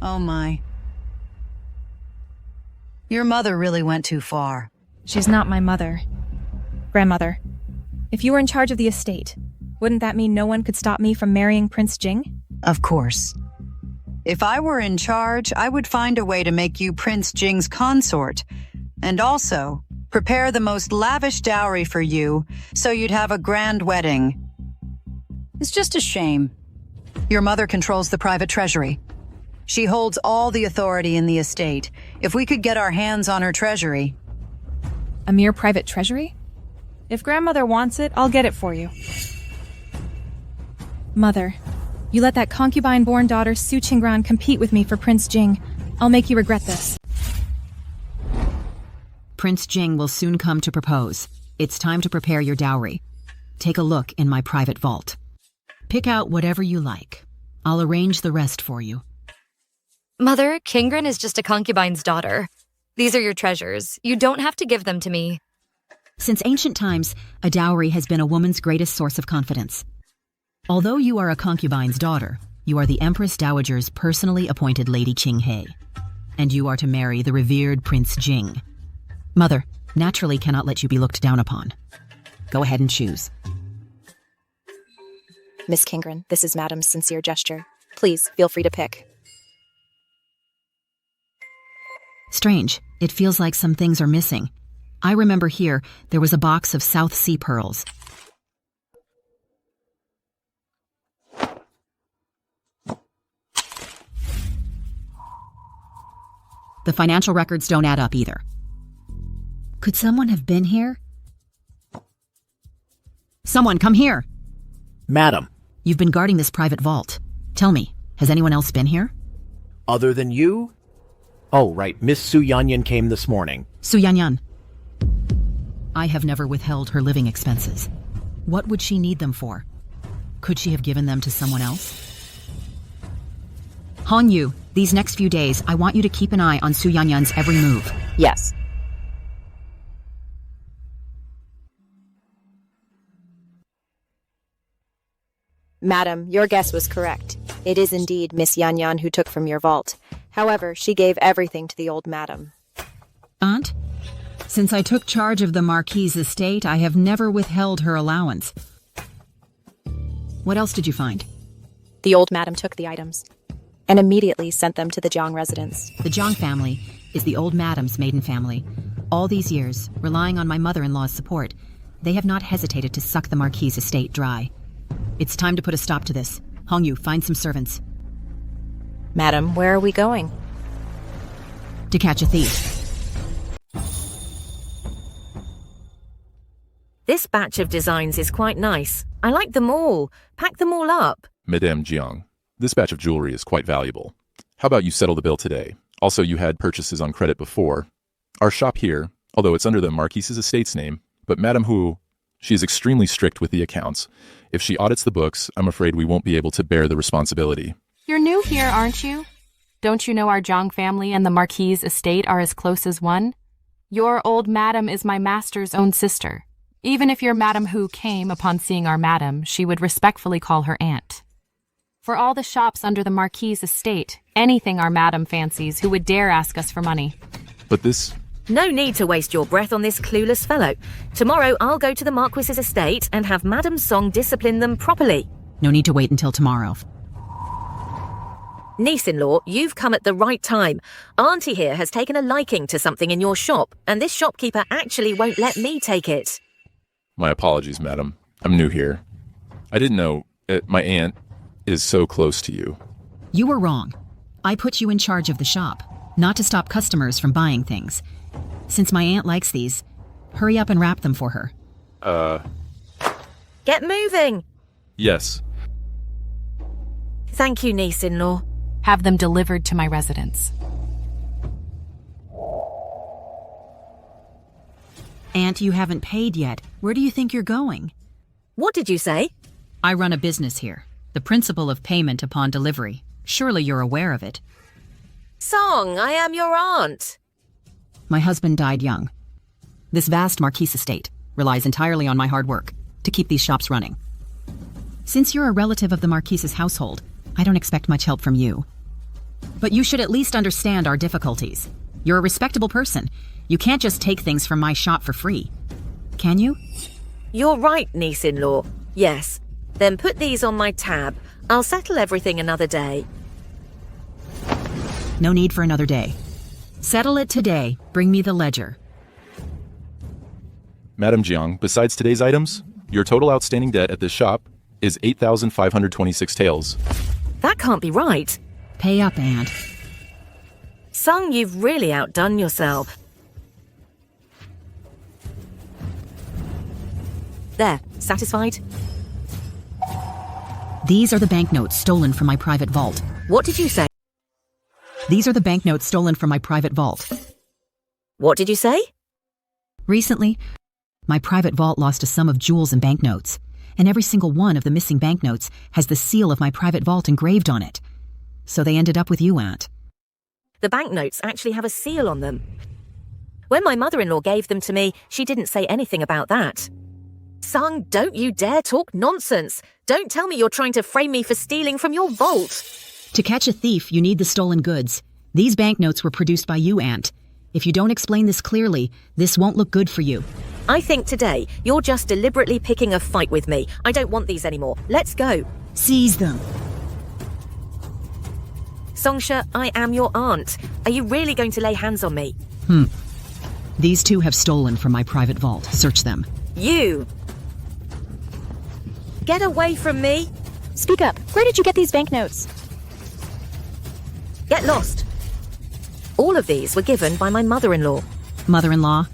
Oh my. Your mother really went too far. She's not my mother. Grandmother, if you were in charge of the estate, wouldn't that mean no one could stop me from marrying Prince Jing? Of course. If I were in charge, I would find a way to make you Prince Jing's consort, and also prepare the most lavish dowry for you, so you'd have a grand wedding. It's just a shame. Your mother controls the private treasury. She holds all the authority in the estate. If we could get our hands on her treasury... A mere private treasury? If Grandmother wants it, I'll get it for you. Mother, you let that concubine-born daughter Su Qingran compete with me for Prince Jing. I'll make you regret this. Prince Jing will soon come to propose. It's time to prepare your dowry. Take a look in my private vault. Pick out whatever you like. I'll arrange the rest for you. Mother, Kingren is just a concubine's daughter. These are your treasures. You don't have to give them to me. Since ancient times, a dowry has been a woman's greatest source of confidence. Although you are a concubine's daughter, you are the Empress Dowager's personally appointed Lady Qinghe, and you are to marry the revered Prince Jing. Mother naturally cannot let you be looked down upon. Go ahead and choose. Miss Kingren, this is Madam's sincere gesture. Please, feel free to pick. Strange. It feels like some things are missing. I remember here there was a box of South Sea pearls. The financial records don't add up either. Could someone have been here? Someone, come here! Madam. You've been guarding this private vault. Tell me, has anyone else been here? Other than you? Oh, right, Miss Su Yunyan came this morning. Su Yunyan. I have never withheld her living expenses. What would she need them for? Could she have given them to someone else? Hong Yu, these next few days, I want you to keep an eye on Su Yunyan's every move. Yes. Madam, your guess was correct. It is indeed Miss Yunyan who took from your vault. However, she gave everything to the old madam. Aunt? Since I took charge of the Marquis' estate, I have never withheld her allowance. What else did you find? The old madam took the items and immediately sent them to the Jiang residence. The Jiang family is the old madam's maiden family. All these years, relying on my mother-in-law's support, they have not hesitated to suck the Marquis' estate dry. It's time to put a stop to this. Hong Yu, find some servants. Madam, where are we going? To catch a thief. This batch of designs is quite nice. I like them all. Pack them all up. Madame Jiang, this batch of jewelry is quite valuable. How about you settle the bill today? Also, you had purchases on credit before. Our shop here, although it's under the Marquis' estate's name, but Madame Hu, she is extremely strict with the accounts. If she audits the books, I'm afraid we won't be able to bear the responsibility. You're new here, aren't you? Don't you know our Jiang family and the Marquis' estate are as close as one? Your old madam is my master's own sister. Even if your Madame Hu came upon seeing our madam, she would respectfully call her aunt. For all the shops under the Marquis' estate, anything our madam fancies, who would dare ask us for money? But this... No need to waste your breath on this clueless fellow. Tomorrow I'll go to the Marquis' estate and have Madame Song discipline them properly. No need to wait until tomorrow. Niece-in-law, you've come at the right time. Auntie here has taken a liking to something in your shop, and this shopkeeper actually won't let me take it. My apologies, madam. I'm new here. I didn't know my aunt is so close to you. You were wrong. I put you in charge of the shop, not to stop customers from buying things. Since my aunt likes these, hurry up and wrap them for her. Get moving! Yes. Thank you, niece-in-law. Have them delivered to my residence. Aunt, you haven't paid yet. Where do you think you're going? What did you say? I run a business here. The principle of payment upon delivery. Surely you're aware of it. Song, I am your aunt. My husband died young. This vast Marquis estate relies entirely on my hard work to keep these shops running. Since you're a relative of the Marquis' household, I don't expect much help from you. But you should at least understand our difficulties. You're a respectable person. You can't just take things from my shop for free. Can you? You're right, niece-in-law. Yes. Then put these on my tab. I'll settle everything another day. No need for another day. Settle it today. Bring me the ledger. Madame Jiang, besides today's items, your total outstanding debt at this shop is 8,526 taels. That can't be right. Pay up, Aunt. Sung, you've really outdone yourself. There, satisfied? These are the banknotes stolen from my private vault. What did you say? These are the banknotes stolen from my private vault. What did you say? Recently, my private vault lost a sum of jewels and banknotes, and every single one of the missing banknotes has the seal of my private vault engraved on it. So they ended up with you, Aunt. The banknotes actually have a seal on them. When my mother-in-law gave them to me, she didn't say anything about that. Sung, don't you dare talk nonsense. Don't tell me you're trying to frame me for stealing from your vault. To catch a thief, you need the stolen goods. These banknotes were produced by you, Aunt. If you don't explain this clearly, this won't look good for you. I think today you're just deliberately picking a fight with me. I don't want these anymore. Let's go. Seize them. Songsha, I am your aunt. Are you really going to lay hands on me? These two have stolen from my private vault. Search them. You! Get away from me! Speak up. Where did you get these banknotes? Get lost! All of these were given by my mother-in-law. Mother-in-law,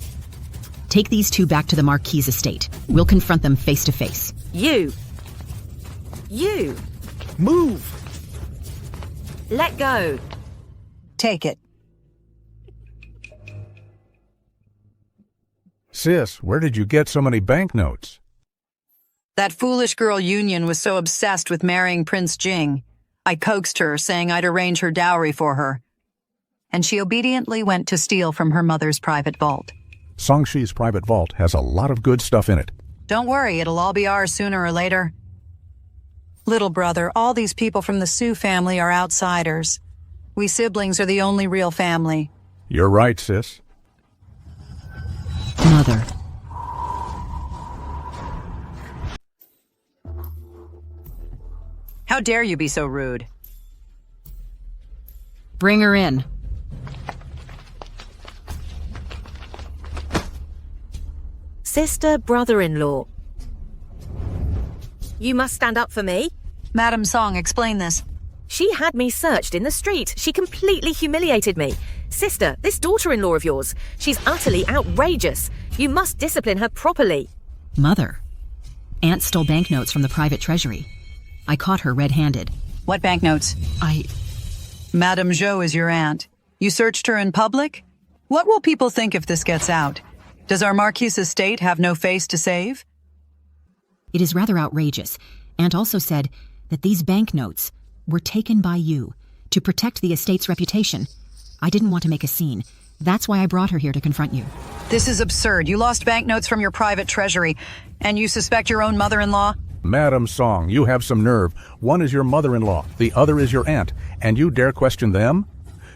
take these two back to the Marquis estate. We'll confront them face to face. You! You! Move! Let go! Take it. Sis, where did you get so many banknotes? That foolish girl Yunyan was so obsessed with marrying Prince Jing. I coaxed her, saying I'd arrange her dowry for her. And she obediently went to steal from her mother's private vault. Songshi's private vault has a lot of good stuff in it. Don't worry, it'll all be ours sooner or later. Little brother, all these people from the Su family are outsiders. We siblings are the only real family. You're right, sis. Mother. How dare you be so rude? Bring her in. Sister, brother-in-law. You must stand up for me. Madam Song, explain this. She had me searched in the street. She completely humiliated me. Sister, this daughter-in-law of yours, she's utterly outrageous. You must discipline her properly. Mother. Aunt stole banknotes from the private treasury. I caught her red-handed. What banknotes? Madame Zhou is your aunt. You searched her in public? What will people think if this gets out? Does our Marquis estate have no face to save? It is rather outrageous. Aunt also said that these banknotes were taken by you to protect the estate's reputation. I didn't want to make a scene. That's why I brought her here to confront you. This is absurd. You lost banknotes from your private treasury, and you suspect your own mother-in-law? Madam Song, you have some nerve. One is your mother-in-law, the other is your aunt, and you dare question them?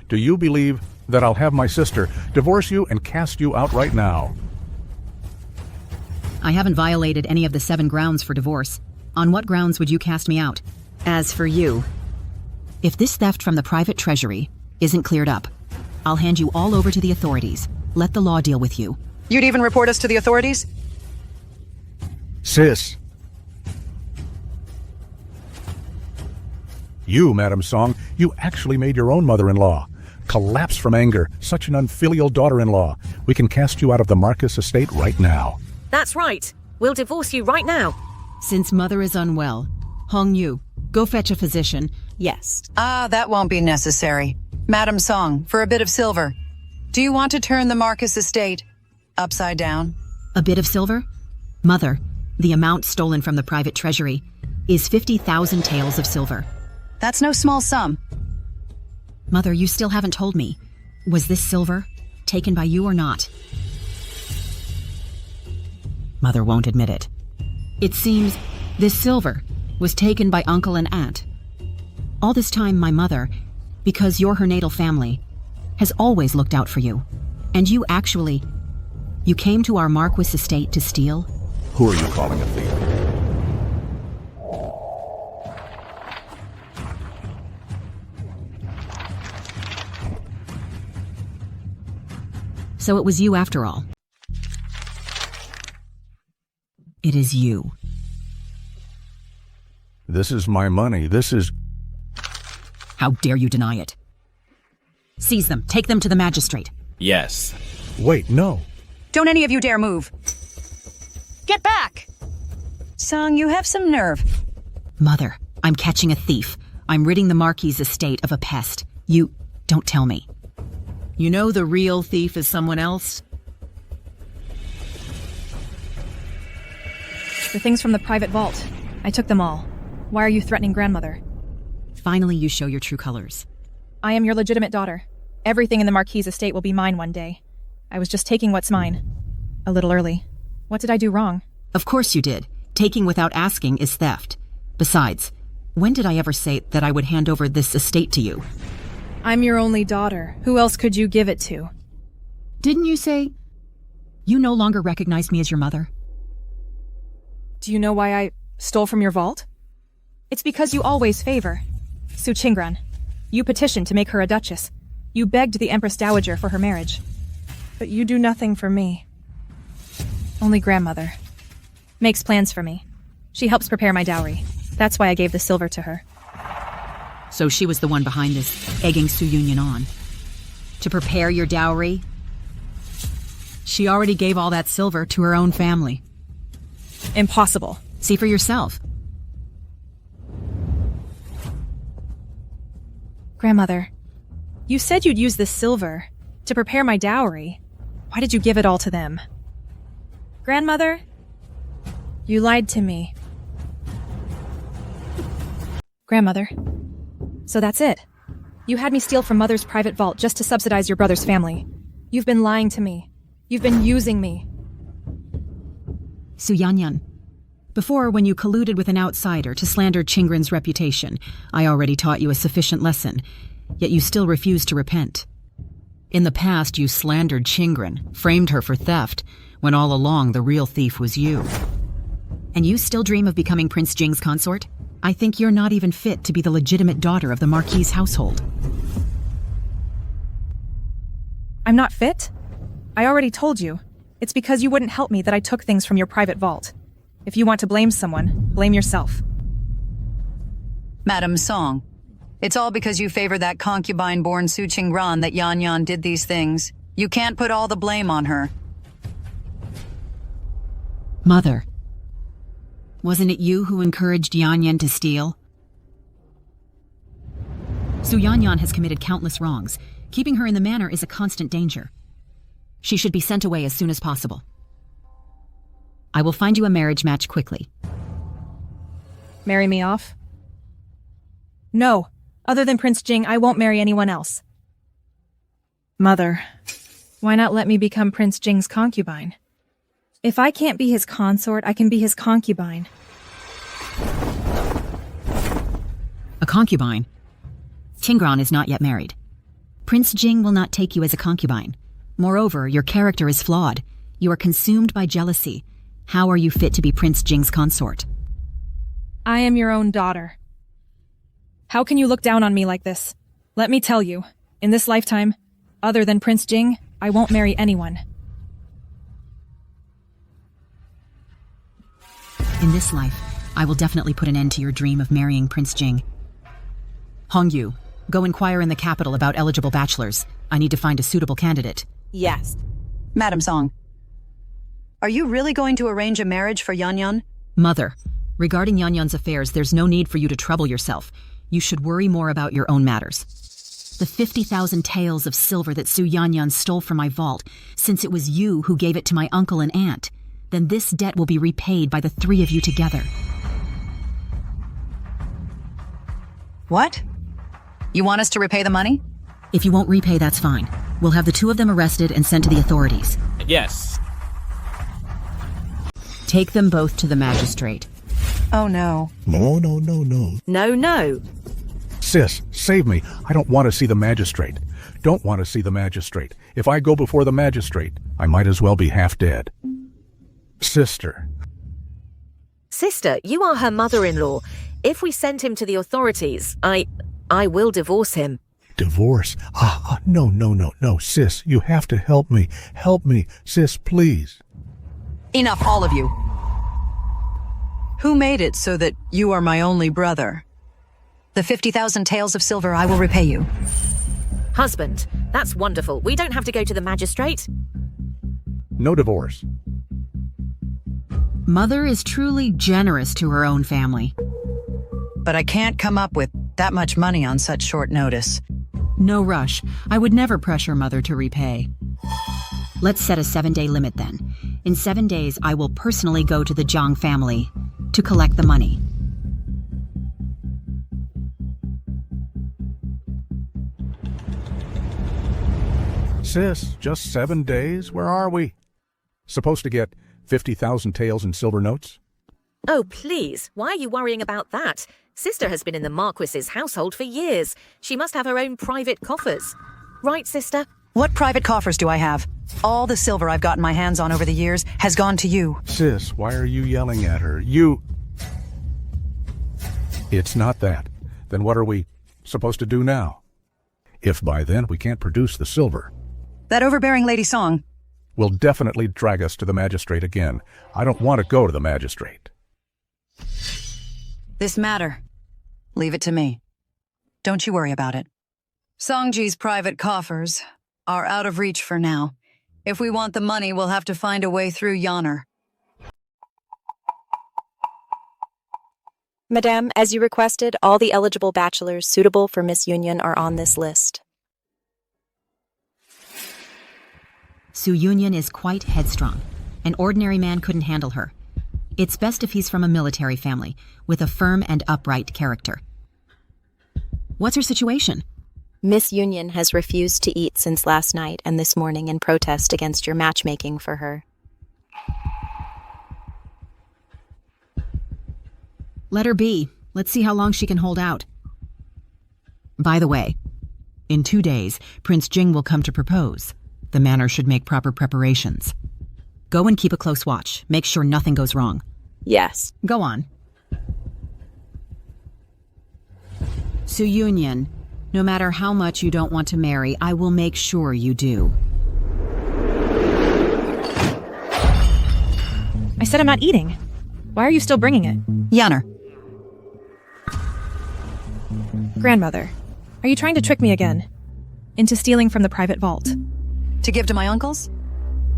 Do you believe that I'll have my sister divorce you and cast you out right now? I haven't violated any of the 7 grounds for divorce. On what grounds would you cast me out? As for you, if this theft from the private treasury isn't cleared up, I'll hand you all over to the authorities. Let the law deal with you. You'd even report us to the authorities? Sis. You, Madam Song, you actually made your own mother-in-law. Collapse from anger. Such an unfilial daughter-in-law. We can cast you out of the Marquis estate right now. That's right. We'll divorce you right now. Since Mother is unwell, Hong Yu, go fetch a physician. Yes. That won't be necessary. Madam Song, for a bit of silver. Do you want to turn the Marquis estate upside down? A bit of silver? Mother, the amount stolen from the private treasury is 50,000 taels of silver. That's no small sum. Mother, you still haven't told me. Was this silver taken by you or not? Mother won't admit it. It seems this silver was taken by uncle and aunt. All this time, my mother, because you're her natal family, has always looked out for you. And you came to our Marquis estate to steal? Who are you calling a thief? So it was you after all. It is you. This is my money. This is... How dare you deny it? Seize them. Take them to the magistrate. Yes. Wait, no. Don't any of you dare move. Get back! Song, you have some nerve. Mother, I'm catching a thief. I'm ridding the Marquis' estate of a pest. You... don't tell me. You know the real thief is someone else? The things from the private vault. I took them all. Why are you threatening grandmother? Finally, you show your true colors. I am your legitimate daughter. Everything in the Marquis' estate will be mine one day. I was just taking what's mine. A little early. What did I do wrong? Of course you did. Taking without asking is theft. Besides, when did I ever say that I would hand over this estate to you? I'm your only daughter. Who else could you give it to? Didn't you say you no longer recognize me as your mother? Do you know why I stole from your vault? It's because you always favor Su Qingran. You petitioned to make her a duchess. You begged the Empress Dowager for her marriage. But you do nothing for me. Only grandmother. Makes plans for me. She helps prepare my dowry. That's why I gave the silver to her. So she was the one behind this, egging Su Yunyan on. To prepare your dowry? She already gave all that silver to her own family. Impossible. See for yourself. Grandmother, you said you'd use this silver to prepare my dowry. Why did you give it all to them? Grandmother, you lied to me. Grandmother, so that's it. You had me steal from Mother's private vault just to subsidize your brother's family. You've been lying to me. You've been using me. Su Yunyan. Before, when you colluded with an outsider to slander Qingren's reputation, I already taught you a sufficient lesson, yet you still refuse to repent. In the past, you slandered Qingren, framed her for theft, when all along the real thief was you. And you still dream of becoming Prince Jing's consort? I think you're not even fit to be the legitimate daughter of the Marquis' household. I'm not fit? I already told you. It's because you wouldn't help me that I took things from your private vault. If you want to blame someone, blame yourself. Madam Song, it's all because you favor that concubine-born Su Qingran that Yan did these things. You can't put all the blame on her. Mother. Wasn't it you who encouraged Yan to steal? Su Yunyan has committed countless wrongs. Keeping her in the manor is a constant danger. She should be sent away as soon as possible. I will find you a marriage match quickly. Marry me off? No. Other than Prince Jing, I won't marry anyone else. Mother, why not let me become Prince Jing's concubine? If I can't be his consort, I can be his concubine. A concubine? Qingran is not yet married. Prince Jing will not take you as a concubine. Moreover, your character is flawed. You are consumed by jealousy. How are you fit to be Prince Jing's consort? I am your own daughter. How can you look down on me like this? Let me tell you, in this lifetime, other than Prince Jing, I won't marry anyone. In this life, I will definitely put an end to your dream of marrying Prince Jing. Hongyu, go inquire in the capital about eligible bachelors. I need to find a suitable candidate. Yes. Madam Song, are you really going to arrange a marriage for Yan? Mother, regarding Yan's affairs, there's no need for you to trouble yourself. You should worry more about your own matters. The 50,000 taels of silver that Su Yunyan stole from my vault, since it was you who gave it to my uncle and aunt, then this debt will be repaid by the three of you together. What? You want us to repay the money? If you won't repay, that's fine. We'll have the two of them arrested and sent to the authorities. Yes. Take them both to the magistrate. Oh no. No. No. Sis, save me. I don't want to see the magistrate. Don't want to see the magistrate. If I go before the magistrate, I might as well be half dead. Sister, You are her mother-in-law. If we send him to the authorities, I will divorce him. divorce. No. Sis, you have to help me. Help me. Sis, please. Enough, all of you. Who made it so that you are my only brother? The 50,000 taels of silver I will repay you. Husband, that's wonderful. We don't have to go to the magistrate. No divorce. Mother is truly generous to her own family. But I can't come up with that much money on such short notice. No rush. I would never pressure Mother to repay. Let's set a 7-day limit then. In 7 days, I will personally go to the Zhang family to collect the money. Sis, just 7 days? Where are we? Supposed to get 50,000 taels in silver notes? Oh, please. Why are you worrying about that? Sister has been in the Marquis's household for years. She must have her own private coffers. Right, sister? What private coffers do I have? All the silver I've gotten my hands on over the years has gone to you. Sis, why are you yelling at her? It's not that. Then what are we supposed to do now? If by then we can't produce the silver, That overbearing Lady Song will definitely drag us to the magistrate again. I don't want to go to the magistrate. This matter. Leave it to me. Don't you worry about it. Songji's private coffers are out of reach for now. If we want the money, we'll have to find a way through Yonner. Madame, as you requested, all the eligible bachelors suitable for Miss Yunyan are on this list. Su Yunyan is quite headstrong. An ordinary man couldn't handle her. It's best if he's from a military family, with a firm and upright character. What's her situation? Miss Yunyan has refused to eat since last night and this morning in protest against your matchmaking for her. Let her be. Let's see how long she can hold out. By the way, in 2 days, Prince Jing will come to propose. The manor should make proper preparations. Go and keep a close watch. Make sure nothing goes wrong. Yes. Go on. Su Yunyan, no matter how much you don't want to marry, I will make sure you do. I said I'm not eating. Why are you still bringing it? Yonner. Grandmother, are you trying to trick me again? Into stealing from the private vault? To give to my uncles?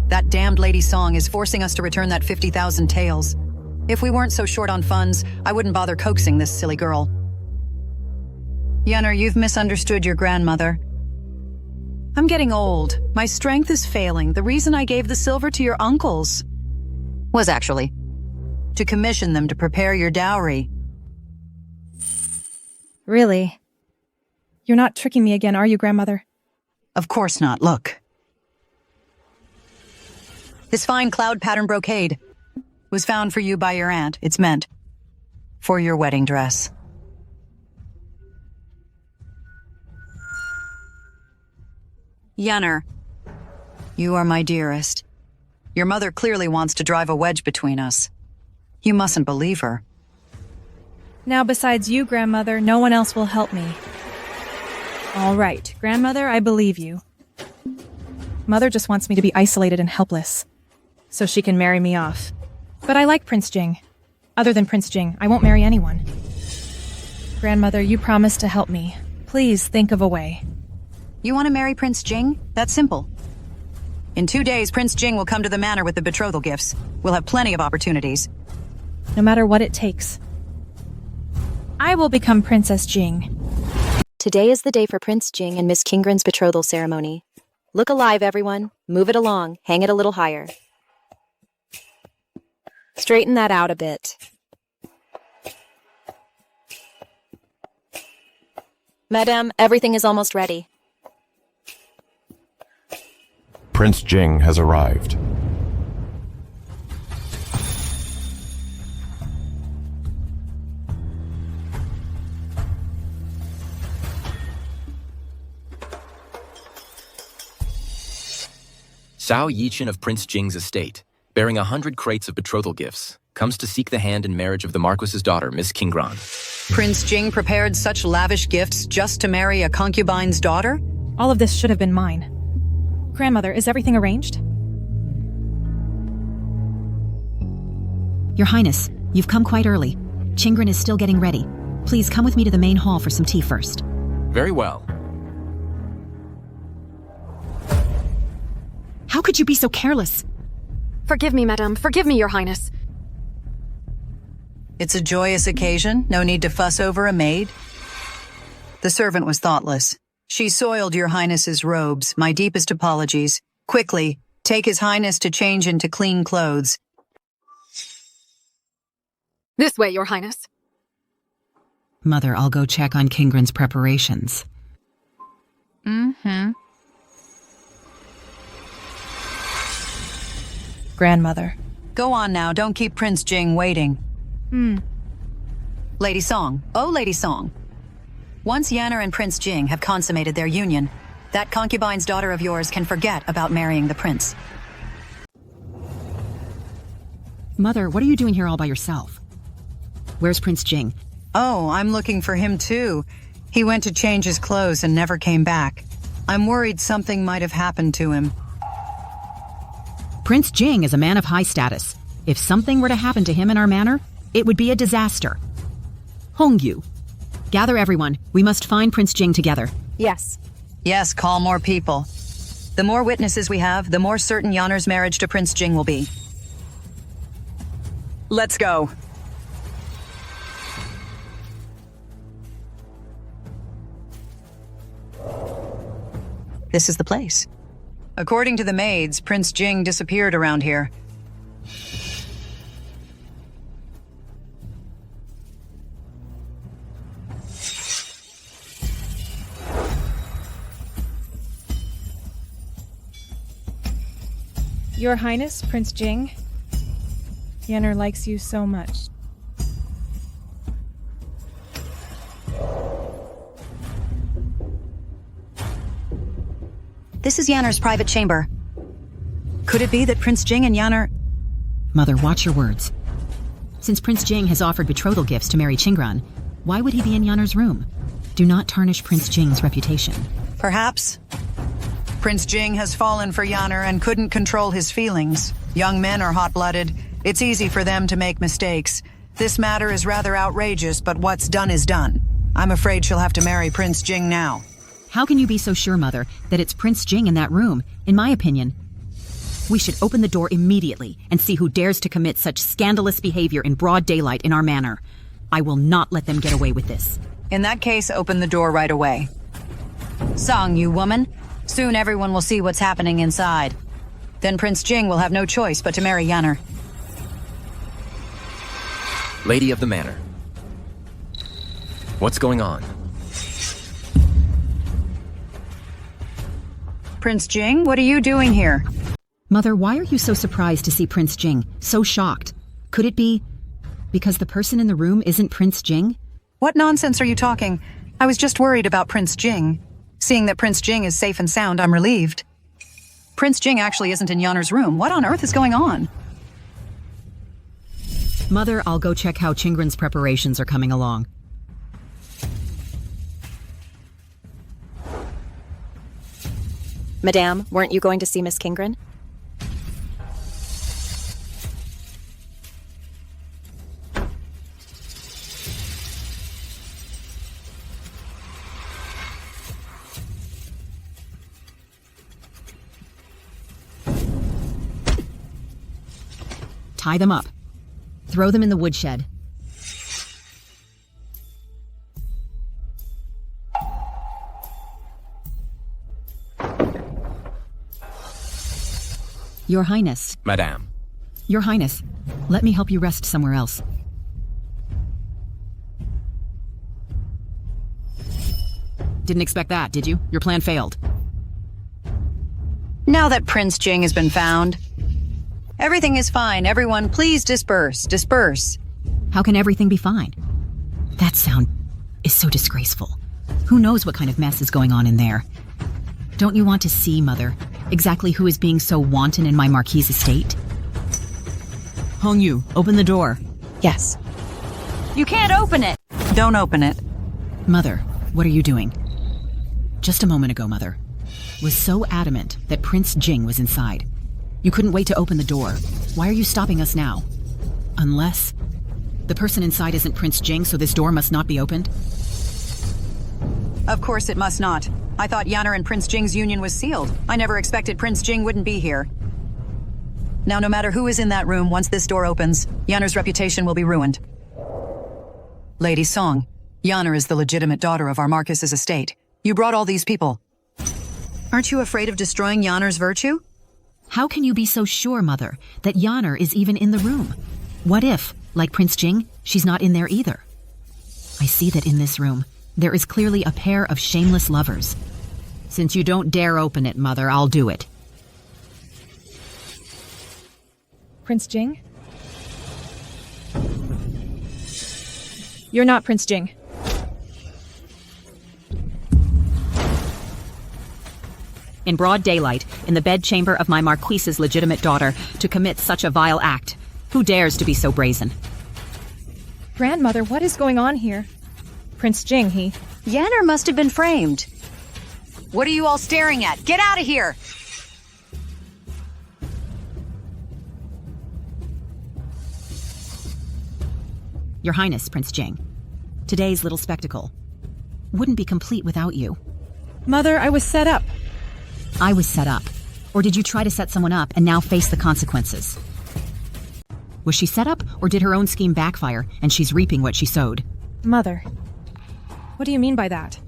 That damned Lady Song is forcing us to return that 50,000 taels. If we weren't so short on funds, I wouldn't bother coaxing this silly girl. Yonner, you've misunderstood your grandmother. I'm getting old. My strength is failing. The reason I gave the silver to your uncles was actually to commission them to prepare your dowry. Really? You're not tricking me again, are you, Grandmother? Of course not. Look. This fine cloud pattern brocade was found for you by your aunt. It's meant for your wedding dress. Yonner, you are my dearest. Your mother clearly wants to drive a wedge between us. You mustn't believe her. Now, besides you, Grandmother, no one else will help me. All right, Grandmother, I believe you. Mother just wants me to be isolated and helpless, so she can marry me off. But I like Prince Jing. Other than Prince Jing, I won't marry anyone. Grandmother, you promised to help me. Please think of a way. You want to marry Prince Jing? That's simple. In 2 days, Prince Jing will come to the manor with the betrothal gifts. We'll have plenty of opportunities. No matter what it takes. I will become Princess Jing. Today is the day for Prince Jing and Miss Kingren's betrothal ceremony. Look alive, everyone. Move it along. Hang it a little higher. Straighten that out a bit. Madame, everything is almost ready. Prince Jing has arrived. Su Yunyan of Prince Jing's estate, bearing 100 crates of betrothal gifts, comes to seek the hand in marriage of the Marquis's daughter, Miss Kingran. Prince Jing prepared such lavish gifts just to marry a concubine's daughter? All of this should have been mine. Grandmother, is everything arranged? Your Highness, you've come quite early. Chingren is still getting ready. Please come with me to the main hall for some tea first. Very well. How could you be so careless? Forgive me, Madame. Forgive me, Your Highness. It's a joyous occasion. No need to fuss over a maid. The servant was thoughtless. She soiled Your Highness's robes. My deepest apologies. Quickly, take His Highness to change into clean clothes. This way, Your Highness. Mother, I'll go check on Kingren's preparations. Mm-hmm. Grandmother. Go on now, don't keep Prince Jing waiting. Lady Song. Oh, Lady Song. Once Yonner and Prince Jing have consummated their union, that concubine's daughter of yours can forget about marrying the prince. Mother, what are you doing here all by yourself? Where's Prince Jing? Oh, I'm looking for him too. He went to change his clothes and never came back. I'm worried something might have happened to him. Prince Jing is a man of high status. If something were to happen to him in our manor, it would be a disaster. Hongyu, gather everyone. We must find Prince Jing together. Yes. Yes, call more people. The more witnesses we have, the more certain Yanner's marriage to Prince Jing will be. Let's go. This is the place. According to the maids, Prince Jing disappeared around here. Your Highness, Prince Jing. Yanner likes you so much. This is Yanner's private chamber. Could it be that Prince Jing and Yanner... Mother, watch your words. Since Prince Jing has offered betrothal gifts to marry Qingran, why would he be in Yanner's room? Do not tarnish Prince Jing's reputation. Perhaps. Prince Jing has fallen for Yanner and couldn't control his feelings. Young men are hot-blooded. It's easy for them to make mistakes. This matter is rather outrageous, but what's done is done. I'm afraid she'll have to marry Prince Jing now. How can you be so sure, Mother, that it's Prince Jing in that room? In my opinion, we should open the door immediately and see who dares to commit such scandalous behavior in broad daylight in our manor. I will not let them get away with this. In that case, open the door right away. Song, you woman. Soon everyone will see what's happening inside. Then Prince Jing will have no choice but to marry Yanner. Lady of the manor. What's going on? Prince Jing, what are you doing here? Mother, why are you so surprised to see Prince Jing? So shocked. Could it be because the person in the room isn't Prince Jing? What nonsense are you talking? I was just worried about Prince Jing. Seeing that Prince Jing is safe and sound, I'm relieved. Prince Jing actually isn't in Yanner's room. What on earth is going on? Mother, I'll go check how Qingran's preparations are coming along. Madame, weren't you going to see Miss Qingran? Tie them up. Throw them in the woodshed. Your Highness. Madame. Your Highness, let me help you rest somewhere else. Didn't expect that, did you? Your plan failed. Now that Prince Jing has been found, everything is fine. Everyone, please disperse. Disperse. How can everything be fine? That sound is so disgraceful. Who knows what kind of mess is going on in there? Don't you want to see, Mother, exactly who is being so wanton in my Marquis' estate? Hongyu, open the door. Yes. You can't open it! Don't open it. Mother, what are you doing? Just a moment ago, Mother was so adamant that Prince Jing was inside. You couldn't wait to open the door. Why are you stopping us now? Unless the person inside isn't Prince Jing, so this door must not be opened? Of course it must not. I thought Yanner and Prince Jing's union was sealed. I never expected Prince Jing wouldn't be here. Now, no matter who is in that room, once this door opens, Yanner's reputation will be ruined. Lady Song, Yanner is the legitimate daughter of our Marquis's estate. You brought all these people. Aren't you afraid of destroying Yanner's virtue? How can you be so sure, Mother, that Yanner is even in the room? What if, like Prince Jing, she's not in there either? I see that in this room, there is clearly a pair of shameless lovers. Since you don't dare open it, Mother, I'll do it. Prince Jing? You're not Prince Jing. In broad daylight, in the bedchamber of my Marquis's legitimate daughter, to commit such a vile act. Who dares to be so brazen? Grandmother, what is going on here? Prince Jing, Yanner must have been framed. What are you all staring at? Get out of here! Your Highness, Prince Jing. Today's little spectacle wouldn't be complete without you. Mother, I was set up. I was set up. Or did you try to set someone up and now face the consequences? Was she set up, or did her own scheme backfire and she's reaping what she sowed? Mother, what do you mean by that?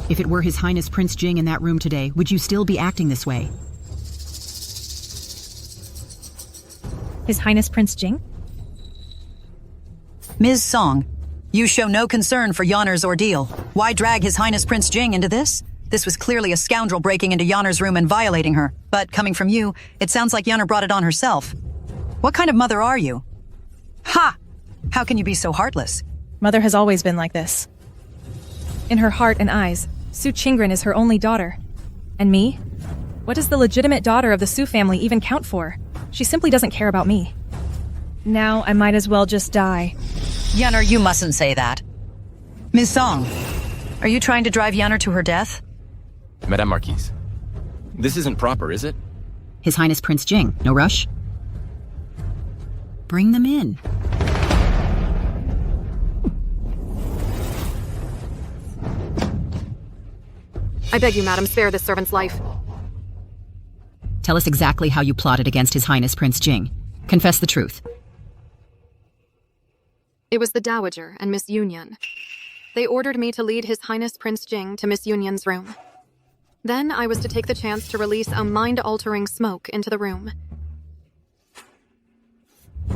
If it were His Highness Prince Jing in that room today, would you still be acting this way? His Highness Prince Jing? Ms. Song, you show no concern for Yanner's ordeal. Why drag His Highness Prince Jing into this? This was clearly a scoundrel breaking into Yanner's room and violating her. But coming from you, it sounds like Yanner brought it on herself. What kind of mother are you? Ha! How can you be so heartless? Mother has always been like this. In her heart and eyes, Su Qingren is her only daughter. And me? What does the legitimate daughter of the Su family even count for? She simply doesn't care about me. Now I might as well just die. Yanner, you mustn't say that. Ms. Song, are you trying to drive Yanner to her death? Madame Marquise, this isn't proper, is it? His Highness Prince Jing, no rush? Bring them in. I beg you, madam, spare this servant's life. Tell us exactly how you plotted against His Highness Prince Jing. Confess the truth. It was the Dowager and Miss Yunyan. They ordered me to lead His Highness Prince Jing to Miss Yunyan's room. Then I was to take the chance to release a mind-altering smoke into the room.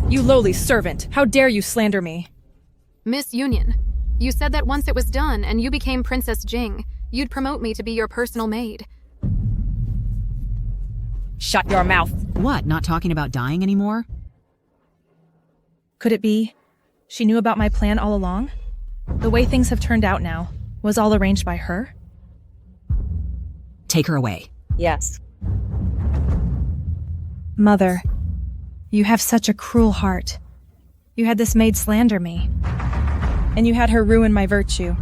You lowly servant! How dare you slander me? Miss Yunyan, you said that once it was done and you became Princess Jing, you'd promote me to be your personal maid. Shut your mouth! What, not talking about dying anymore? Could it be she knew about my plan all along? The way things have turned out now was all arranged by her? Take her away. Yes. Mother, you have such a cruel heart. You had this maid slander me. And you had her ruin my virtue.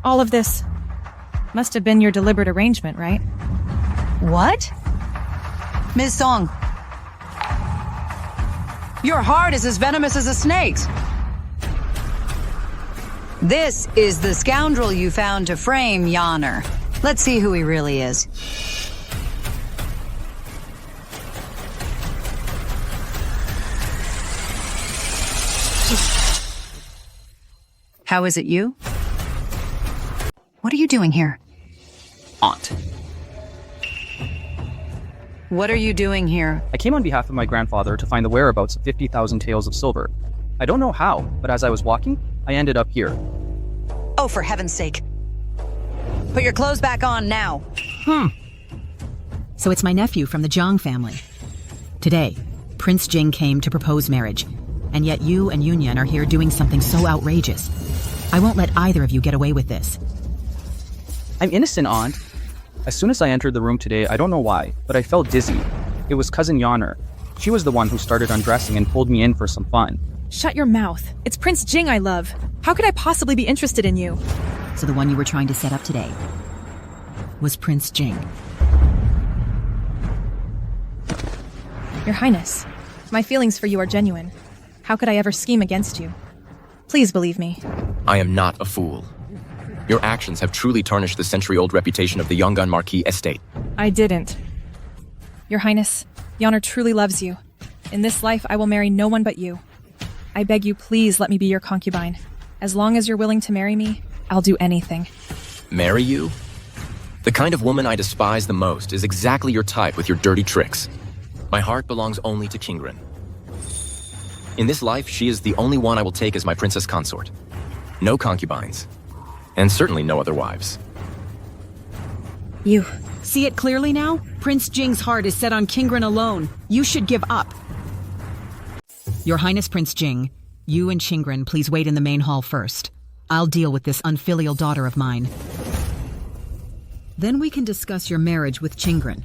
All of this must have been your deliberate arrangement, right? What? Ms. Song, your heart is as venomous as a snake's. This is the scoundrel you found to frame Yanner. Let's see who he really is. How is it you? What are you doing here? Aunt. What are you doing here? I came on behalf of my grandfather to find the whereabouts of 50,000 taels of silver. I don't know how, but as I was walking, I ended up here. Oh, for heaven's sake. Put your clothes back on now. So it's my nephew from the Zhang family. Today, Prince Jing came to propose marriage, and yet you and Yunyan are here doing something so outrageous. I won't let either of you get away with this. I'm innocent, Aunt. As soon as I entered the room today, I don't know why, but I felt dizzy. It was Cousin Yanner. She was the one who started undressing and pulled me in for some fun. Shut your mouth. It's Prince Jing I love. How could I possibly be interested in you? So the one you were trying to set up today was Prince Jing. Your Highness, my feelings for you are genuine. How could I ever scheme against you? Please believe me. I am not a fool. Your actions have truly tarnished the century-old reputation of the Yongan Marquis estate. I didn't. Your Highness, Yanner truly loves you. In this life, I will marry no one but you. I beg you, please let me be your concubine. As long as you're willing to marry me, I'll do anything. Marry you? The kind of woman I despise the most is exactly your type with your dirty tricks. My heart belongs only to Qingren. In this life, she is the only one I will take as my princess consort. No concubines. And certainly no other wives. You see it clearly now? Prince Jing's heart is set on Qingren alone. You should give up. Your Highness Prince Jing, you and Qingren please wait in the main hall first. I'll deal with this unfilial daughter of mine. Then we can discuss your marriage with Qingren.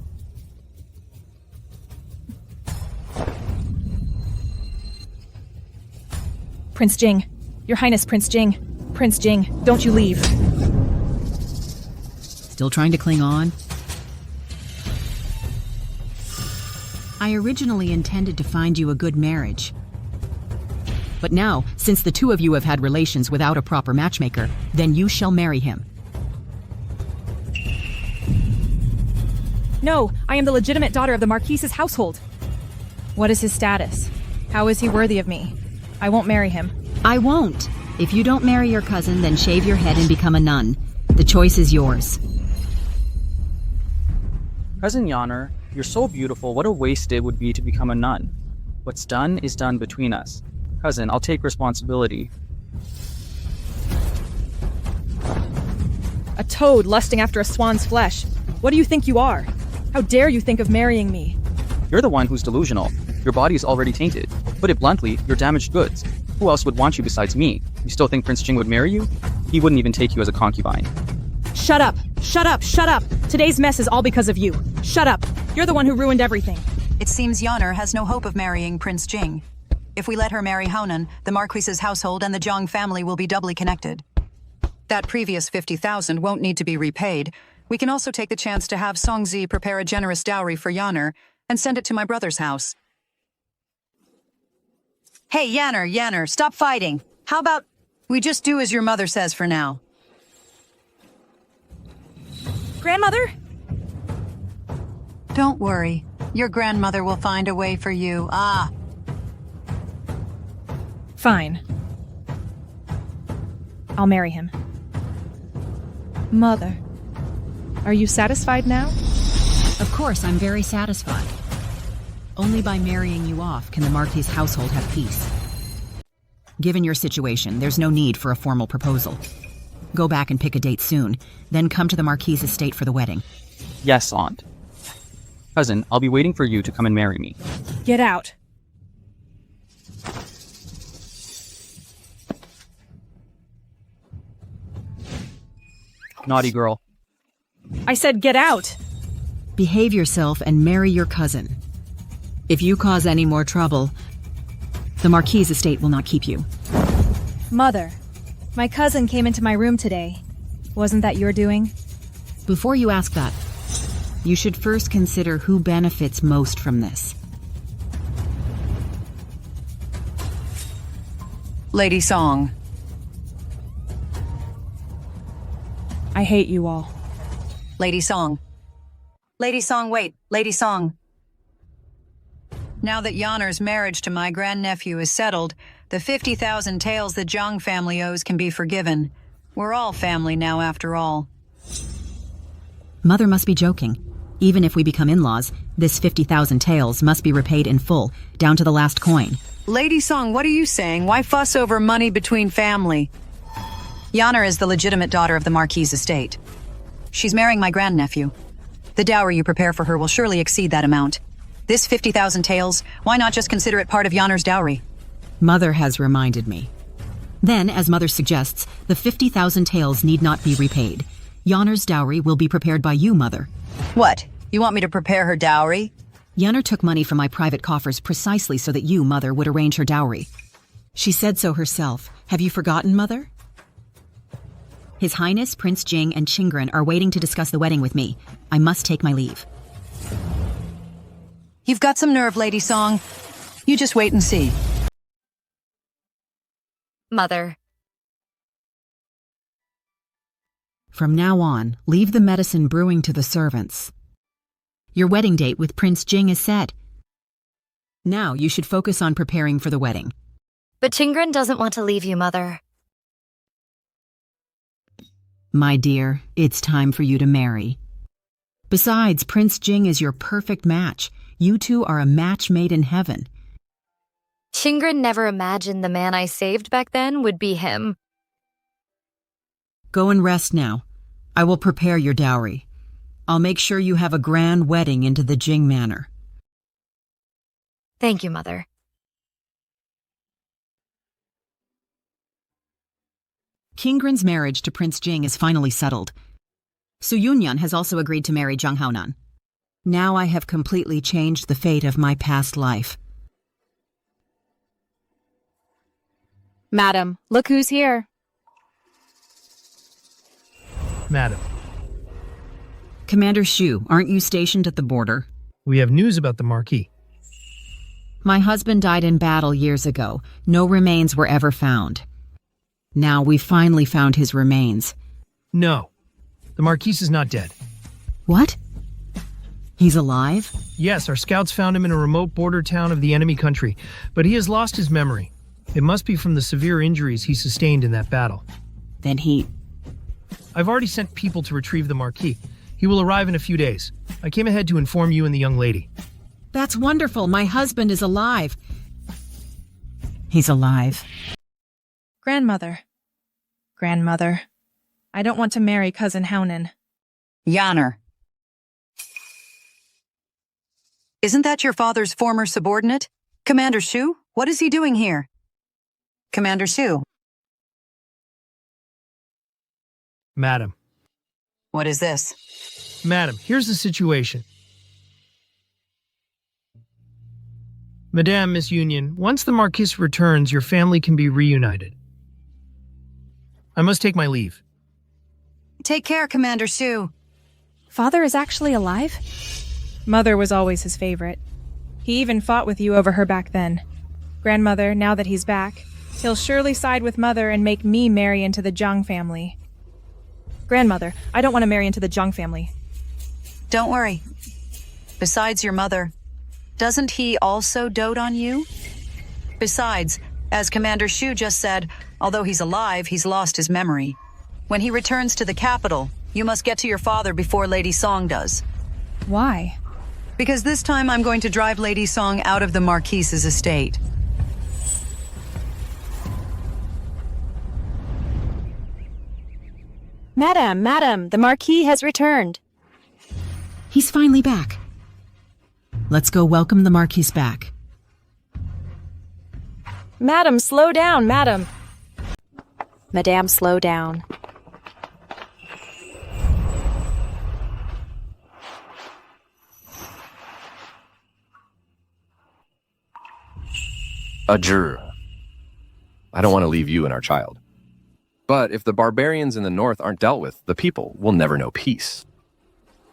Prince Jing, Your Highness Prince Jing, Prince Jing, don't you leave. Still trying to cling on? I originally intended to find you a good marriage. But now, since the two of you have had relations without a proper matchmaker, then you shall marry him. No, I am the legitimate daughter of the Marquis's household. What is his status? How is he worthy of me? I won't marry him. I won't. If you don't marry your cousin, then shave your head and become a nun. The choice is yours. Cousin Yonner, you're so beautiful, what a waste it would be to become a nun. What's done is done between us. Cousin, I'll take responsibility. A toad lusting after a swan's flesh. What do you think you are? How dare you think of marrying me? You're the one who's delusional. Your body is already tainted. Put it bluntly, you're damaged goods. Who else would want you besides me? You still think Prince Jing would marry you? He wouldn't even take you as a concubine. Shut up! Shut up! Shut up! Today's mess is all because of you. Shut up! You're the one who ruined everything. It seems Yonner has no hope of marrying Prince Jing. If we let her marry Haonan, the Marquis's household and the Zhang family will be doubly connected. That previous 50,000 won't need to be repaid. We can also take the chance to have Songzi prepare a generous dowry for Yonner and send it to my brother's house. Hey, Yanner, stop fighting. How about we just do as your mother says for now? Grandmother? Don't worry. Your grandmother will find a way for you. Fine. I'll marry him. Mother, are you satisfied now? Of course, I'm very satisfied. Only by marrying you off can the Marquis' household have peace. Given your situation, there's no need for a formal proposal. Go back and pick a date soon, then come to the Marquis' estate for the wedding. Yes, Aunt. Cousin, I'll be waiting for you to come and marry me. Get out. Naughty girl. I said get out! Behave yourself and marry your cousin. If you cause any more trouble, the Marquis' estate will not keep you. Mother, my cousin came into my room today. Wasn't that your doing? Before you ask that, you should first consider who benefits most from this. Lady Song. I hate you all. Lady Song. Lady Song, wait. Lady Song. Now that Yonner's marriage to my grandnephew is settled, the 50,000 taels the Zhang family owes can be forgiven. We're all family now, after all. Mother must be joking. Even if we become in-laws, this 50,000 taels must be repaid in full, down to the last coin. Lady Song, what are you saying? Why fuss over money between family? Yonner is the legitimate daughter of the Marquis' estate. She's marrying my grandnephew. The dowry you prepare for her will surely exceed that amount. This 50,000 taels, why not just consider it part of Yonner's dowry? Mother has reminded me. Then, as Mother suggests, the 50,000 taels need not be repaid. Yonner's dowry will be prepared by you, Mother. What? You want me to prepare her dowry? Yonner took money from my private coffers precisely so that you, Mother, would arrange her dowry. She said so herself. Have you forgotten, Mother? His Highness, Prince Jing, and Qingren are waiting to discuss the wedding with me. I must take my leave. You've got some nerve, Lady Song. You just wait and see. Mother. From now on, leave the medicine brewing to the servants. Your wedding date with Prince Jing is set. Now you should focus on preparing for the wedding. But Qingren doesn't want to leave you, Mother. My dear, it's time for you to marry. Besides, Prince Jing is your perfect match. You two are a match made in heaven. Qingren never imagined the man I saved back then would be him. Go and rest now. I will prepare your dowry. I'll make sure you have a grand wedding into the Jing manor. Thank you, Mother. Qingren's marriage to Prince Jing is finally settled. Su Yunyan has also agreed to marry Zhang Haonan. Now I have completely changed the fate of my past life. Madam, look who's here. Madam. Commander Shu, aren't you stationed at the border? We have news about the Marquis. My husband died in battle years ago. No remains were ever found. Now we finally found his remains. No. The Marquis is not dead. What? He's alive? Yes, our scouts found him in a remote border town of the enemy country, but he has lost his memory. It must be from the severe injuries he sustained in that battle. Then he... I've already sent people to retrieve the Marquis. He will arrive in a few days. I came ahead to inform you and the young lady. That's wonderful. My husband is alive. He's alive. Grandmother. Grandmother. I don't want to marry Cousin Haunan. Yanner. Isn't that your father's former subordinate? Commander Shu? What is he doing here? Commander Shu. Madam. What is this? Madam, here's the situation. Madame, Miss Yunyan, once the Marquis returns, your family can be reunited. I must take my leave. Take care, Commander Shu. Father is actually alive? Mother was always his favorite. He even fought with you over her back then. Grandmother, now that he's back, he'll surely side with Mother and make me marry into the Zhang family. Grandmother, I don't want to marry into the Zhang family. Don't worry. Besides your mother, doesn't he also dote on you? Besides, as Commander Shu just said, although he's alive, he's lost his memory. When he returns to the capital, you must get to your father before Lady Song does. Why? Because this time I'm going to drive Lady Song out of the Marquis's estate. Madam, the Marquis has returned. He's finally back. Let's go welcome the Marquis back. Madam, slow down, madam. Madame, slow down. Adjure. I don't want to leave you and our child. But if the barbarians in the north aren't dealt with, the people will never know peace.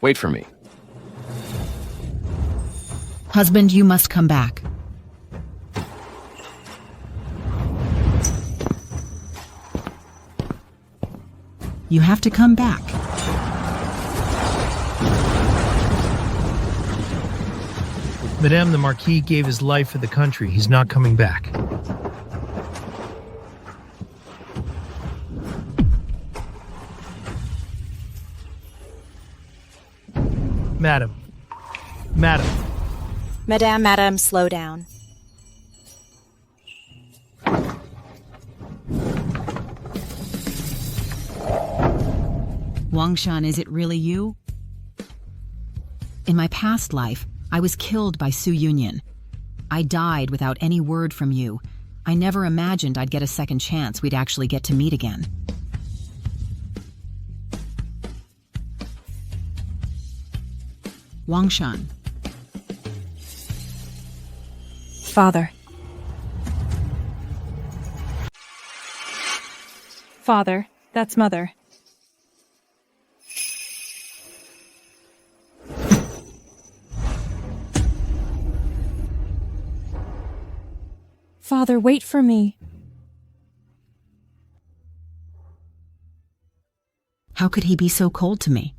Wait for me. Husband, you must come back. You have to come back. Madame, the Marquis gave his life for the country. He's not coming back. Madam. Madam, slow down. Wangshan, is it really you? In my past life, I was killed by Su Yunyan. I died without any word from you. I never imagined I'd get a second chance we'd actually get to meet again. Wangshan. Father. Father, that's Mother. Father, wait for me. How could he be so cold to me?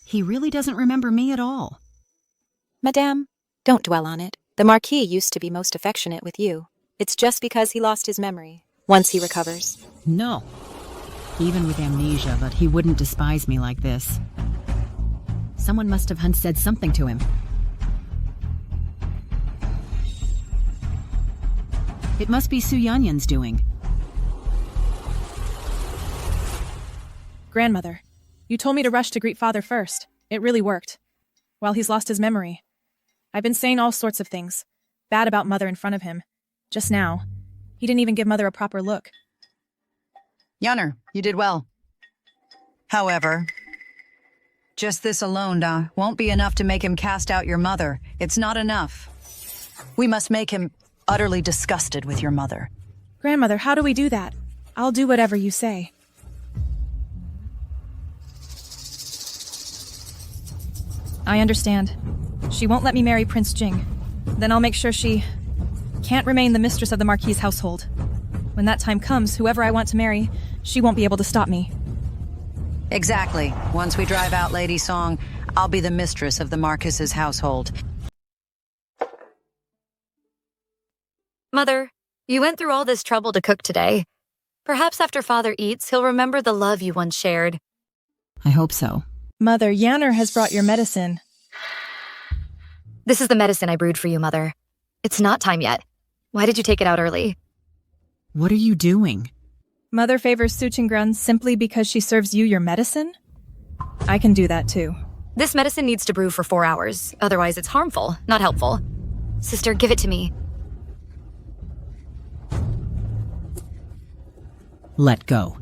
He really doesn't remember me at all. Madame, don't dwell on it. The Marquis used to be most affectionate with you. It's just because he lost his memory. Once he recovers. No. Even with amnesia, but he wouldn't despise me like this. Someone must have said something to him. It must be Su Yunyan's doing. Grandmother, you told me to rush to greet Father first. It really worked. While he's lost his memory. I've been saying all sorts of things. Bad about Mother in front of him. Just now. He didn't even give Mother a proper look. Yanner, you did well. However, just this alone won't be enough to make him cast out your mother. It's not enough. We must make him utterly disgusted with your mother. Grandmother, how do we do that? I'll do whatever you say. I understand. She won't let me marry Prince Jing. Then I'll make sure she can't remain the mistress of the Marquis' household. When that time comes, whoever I want to marry, she won't be able to stop me. Exactly. Once we drive out Lady Song, I'll be the mistress of the Marquis's household. Mother, you went through all this trouble to cook today. Perhaps after Father eats, he'll remember the love you once shared. I hope so. Mother, Yanner has brought your medicine. This is the medicine I brewed for you, Mother. It's not time yet. Why did you take it out early? What are you doing? Mother favors Su Yunyan simply because she serves you your medicine? I can do that too. This medicine needs to brew for 4 hours. Otherwise, it's harmful, not helpful. Sister, give it to me. Let go.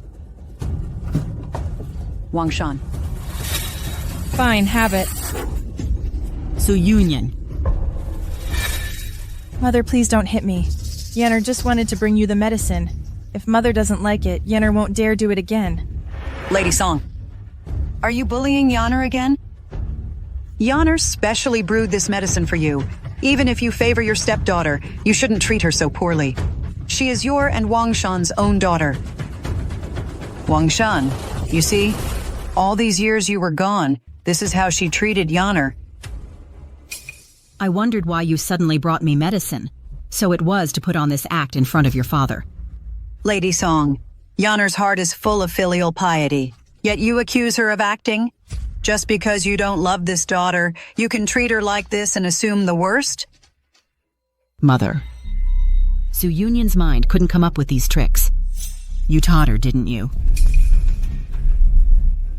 Wang Shan. Fine, have it. Su Yunyan. Mother, please don't hit me. Yanner just wanted to bring you the medicine. If Mother doesn't like it, Yanner won't dare do it again. Lady Song, are you bullying Yanner again? Yanner specially brewed this medicine for you. Even if you favor your stepdaughter, you shouldn't treat her so poorly. She is your and Wang Shan's own daughter. Wang Shan, you see, all these years you were gone, this is how she treated Yanner. I wondered why you suddenly brought me medicine. So it was to put on this act in front of your father. Lady Song, Yanner's heart is full of filial piety, yet you accuse her of acting? Just because you don't love this daughter, you can treat her like this and assume the worst? Mother, Su Yunyan's mind couldn't come up with these tricks. You taught her, didn't you?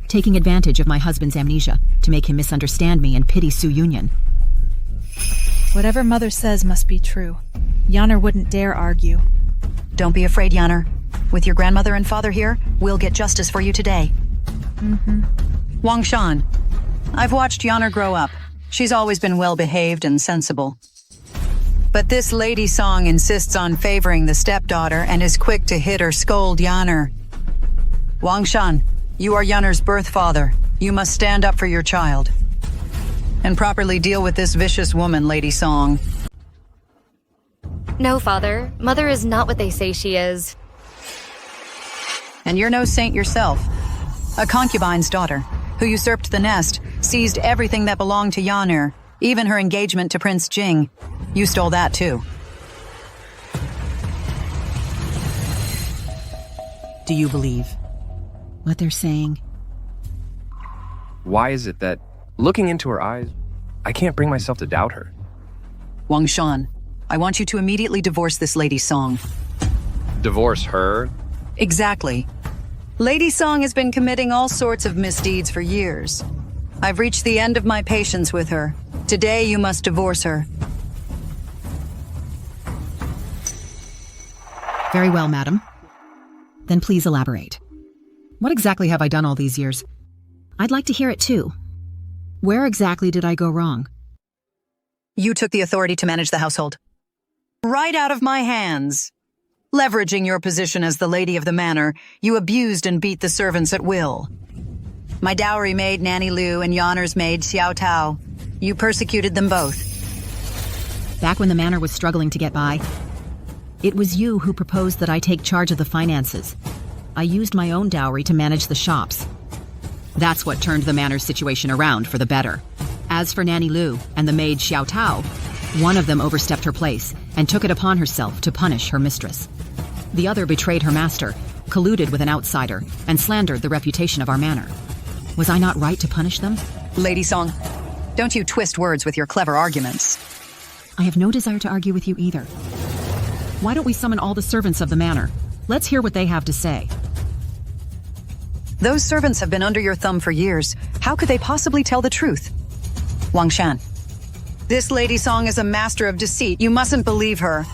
Taking advantage of my husband's amnesia to make him misunderstand me and pity Su Yunyan. Whatever Mother says must be true. Yanner wouldn't dare argue. Don't be afraid, Yanner. With your grandmother and father here, we'll get justice for you today. Wang Shan, I've watched Yanner grow up. She's always been well-behaved and sensible. But this Lady Song insists on favoring the stepdaughter and is quick to hit or scold Yanner. Wang Shan, you are Yanner's birth father. You must stand up for your child. And properly deal with this vicious woman, Lady Song. No, Father. Mother is not what they say she is. And you're no saint yourself. A concubine's daughter, who usurped the nest, seized everything that belonged to Yanner, even her engagement to Prince Jing. You stole that too. Do you believe what they're saying? Why is it that, looking into her eyes, I can't bring myself to doubt her? Wang Shan, I want you to immediately divorce this Lady Song. Divorce her? Exactly. Lady Song has been committing all sorts of misdeeds for years. I've reached the end of my patience with her. Today you must divorce her. Very well, madam. Then please elaborate. What exactly have I done all these years? I'd like to hear it too. Where exactly did I go wrong? You took the authority to manage the household. Right out of my hands. Leveraging your position as the lady of the manor, you abused and beat the servants at will. My dowry maid, Nanny Lu, and Yanner's maid, Xiao Tao. You persecuted them both. Back when the manor was struggling to get by, it was you who proposed that I take charge of the finances. I used my own dowry to manage the shops. That's what turned the manor's situation around for the better. As for Nanny Lu and the maid Xiao Tao, one of them overstepped her place and took it upon herself to punish her mistress. The other betrayed her master, colluded with an outsider, and slandered the reputation of our manor. Was I not right to punish them? Lady Song, don't you twist words with your clever arguments. I have no desire to argue with you either. Why don't we summon all the servants of the manor? Let's hear what they have to say. Those servants have been under your thumb for years. How could they possibly tell the truth? Wang Shan, this Lady Song is a master of deceit. You mustn't believe her.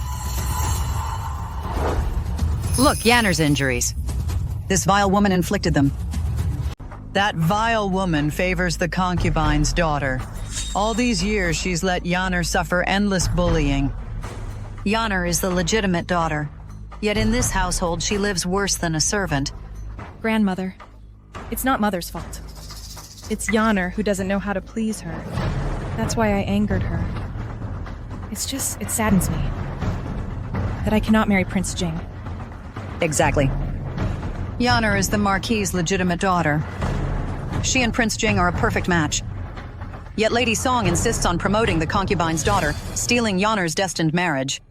Look, Yanner's injuries. This vile woman inflicted them. That vile woman favors the concubine's daughter. All these years she's let Yanner suffer endless bullying. Yanner is the legitimate daughter. Yet in this household she lives worse than a servant. Grandmother, it's not Mother's fault. It's Yaner who doesn't know how to please her. That's why I angered her. It saddens me that I cannot marry Prince Jing. Exactly. Yaner is the Marquis' legitimate daughter. She and Prince Jing are a perfect match. Yet Lady Song insists on promoting the concubine's daughter, stealing Yaner's destined marriage.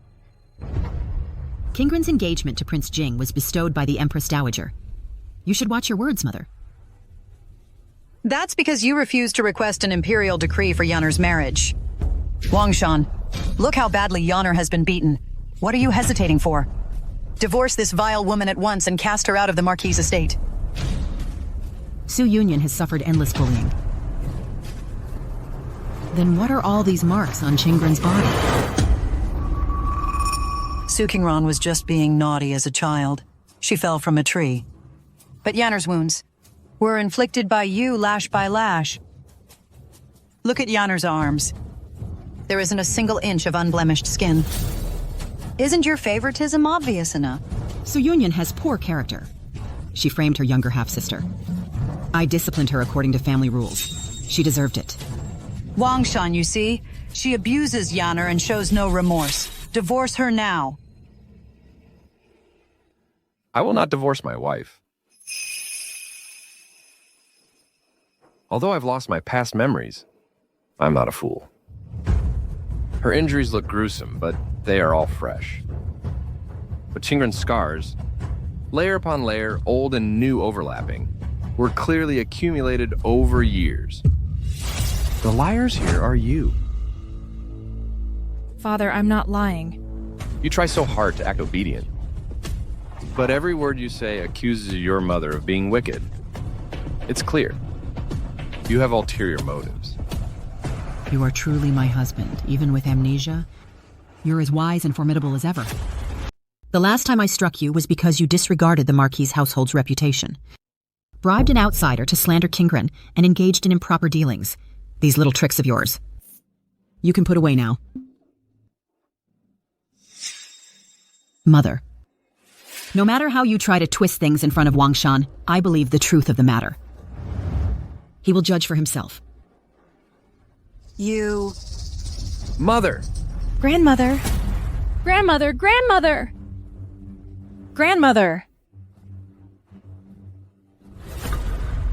Kingren's engagement to Prince Jing was bestowed by the Empress Dowager. You should watch your words, Mother. That's because you refused to request an imperial decree for Yaner's marriage. Wangshan, look how badly Yaner has been beaten. What are you hesitating for? Divorce this vile woman at once and cast her out of the Marquis' estate. Su Yunyan has suffered endless bullying. Then what are all these marks on Kingren's body? Su Qingran was just being naughty as a child. She fell from a tree. But Yaner's wounds were inflicted by you lash by lash. Look at Yaner's arms. There isn't a single inch of unblemished skin. Isn't your favoritism obvious enough? Su Yunyan has poor character. She framed her younger half-sister. I disciplined her according to family rules. She deserved it. Wangshan, you see? She abuses Yaner and shows no remorse. Divorce her now. I will not divorce my wife. Although I've lost my past memories, I'm not a fool. Her injuries look gruesome, but they are all fresh. But Kingren's scars, layer upon layer, old and new overlapping, were clearly accumulated over years. The liars here are you. Father, I'm not lying. You try so hard to act obedient. But every word you say accuses your mother of being wicked. It's clear. You have ulterior motives. You are truly my husband, even with amnesia. You're as wise and formidable as ever. The last time I struck you was because you disregarded the Marquis' household's reputation. Bribed an outsider to slander Kingren and engaged in improper dealings. These little tricks of yours. You can put away now. Mother. No matter how you try to twist things in front of Wangshan, I believe the truth of the matter. He will judge for himself. You... Mother! Grandmother! Grandmother! Grandmother! Grandmother!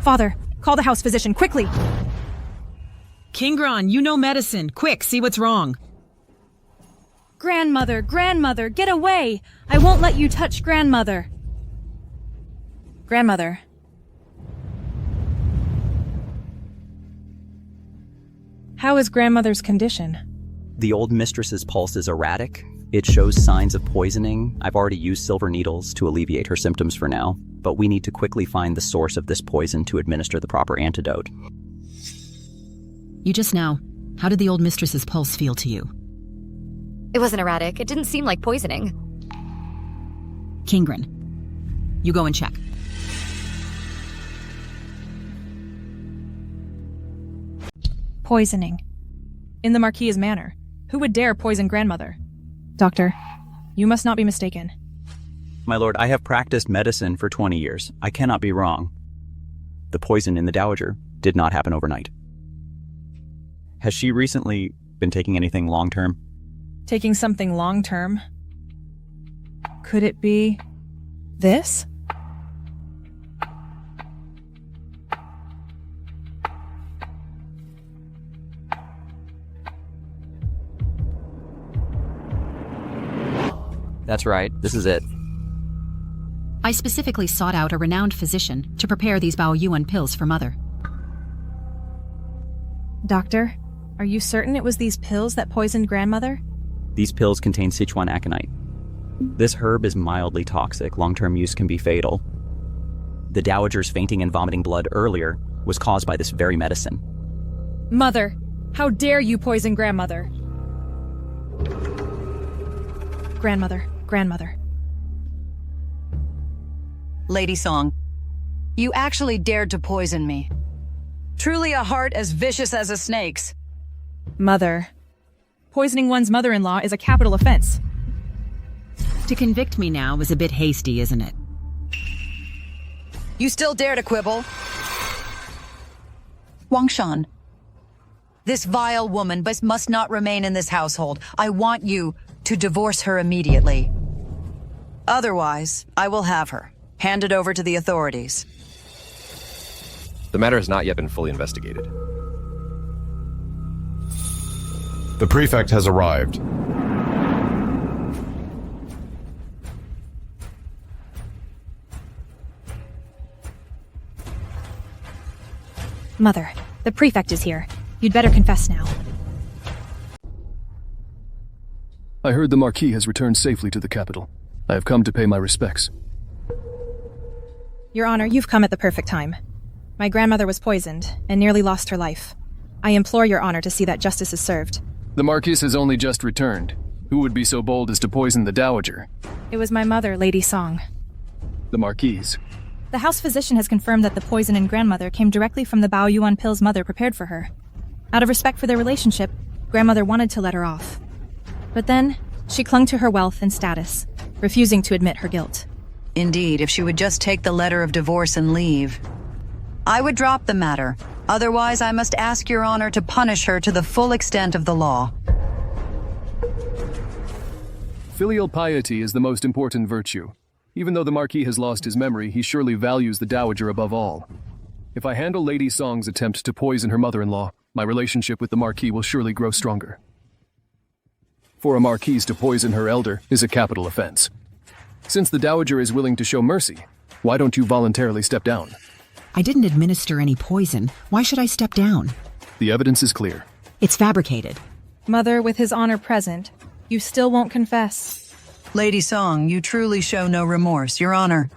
Father, call the house physician, quickly! Kingran, you know medicine. Quick, see what's wrong. Grandmother! Grandmother! Get away! I won't let you touch Grandmother! Grandmother. How is Grandmother's condition? The old mistress's pulse is erratic. It shows signs of poisoning. I've already used silver needles to alleviate her symptoms for now, but we need to quickly find the source of this poison to administer the proper antidote. You just now. How did the old mistress's pulse feel to you? It wasn't erratic. It didn't seem like poisoning. Kingren. You go and check. Poisoning. In the Marquis' manor. Who would dare poison Grandmother? Doctor, you must not be mistaken. My lord, I have practiced medicine for 20 years. I cannot be wrong. The poison in the Dowager did not happen overnight. Has she recently been taking anything long-term? Taking something long-term? Could it be... this? That's right. This is it. I specifically sought out a renowned physician to prepare these Bao Yuan pills for Mother. Doctor, are you certain it was these pills that poisoned Grandmother? These pills contain Sichuan aconite. This herb is mildly toxic. Long-term use can be fatal. The Dowager's fainting and vomiting blood earlier was caused by this very medicine. Mother, how dare you poison Grandmother? Grandmother. Grandmother. Lady Song, you actually dared to poison me. Truly a heart as vicious as a snake's. Mother. Poisoning one's mother-in-law is a capital offense. To convict me now was a bit hasty, isn't it? You still dare to quibble? Wangshan. This vile woman must not remain in this household. I want you to divorce her immediately. Otherwise, I will have her handed over to the authorities. The matter has not yet been fully investigated. The prefect has arrived. Mother, the prefect is here. You'd better confess now. I heard the Marquis has returned safely to the capital. I have come to pay my respects. Your Honor, you've come at the perfect time. My grandmother was poisoned and nearly lost her life. I implore your Honor to see that justice is served. The Marquis has only just returned. Who would be so bold as to poison the Dowager? It was my mother, Lady Song. The Marquis. The house physician has confirmed that the poison in grandmother came directly from the Bao Yuan pills mother prepared for her. Out of respect for their relationship, grandmother wanted to let her off. But then, she clung to her wealth and status, refusing to admit her guilt. Indeed, if she would just take the letter of divorce and leave. I would drop the matter. Otherwise, I must ask Your Honor to punish her to the full extent of the law. Filial piety is the most important virtue. Even though the Marquis has lost his memory, he surely values the Dowager above all. If I handle Lady Song's attempt to poison her mother-in-law, my relationship with the Marquis will surely grow stronger. For a Marquise to poison her elder is a capital offense. Since the Dowager is willing to show mercy, why don't you voluntarily step down? I didn't administer any poison. Why should I step down? The evidence is clear. It's fabricated. Mother, with his honor present, you still won't confess. Lady Song, you truly show no remorse, Your Honor.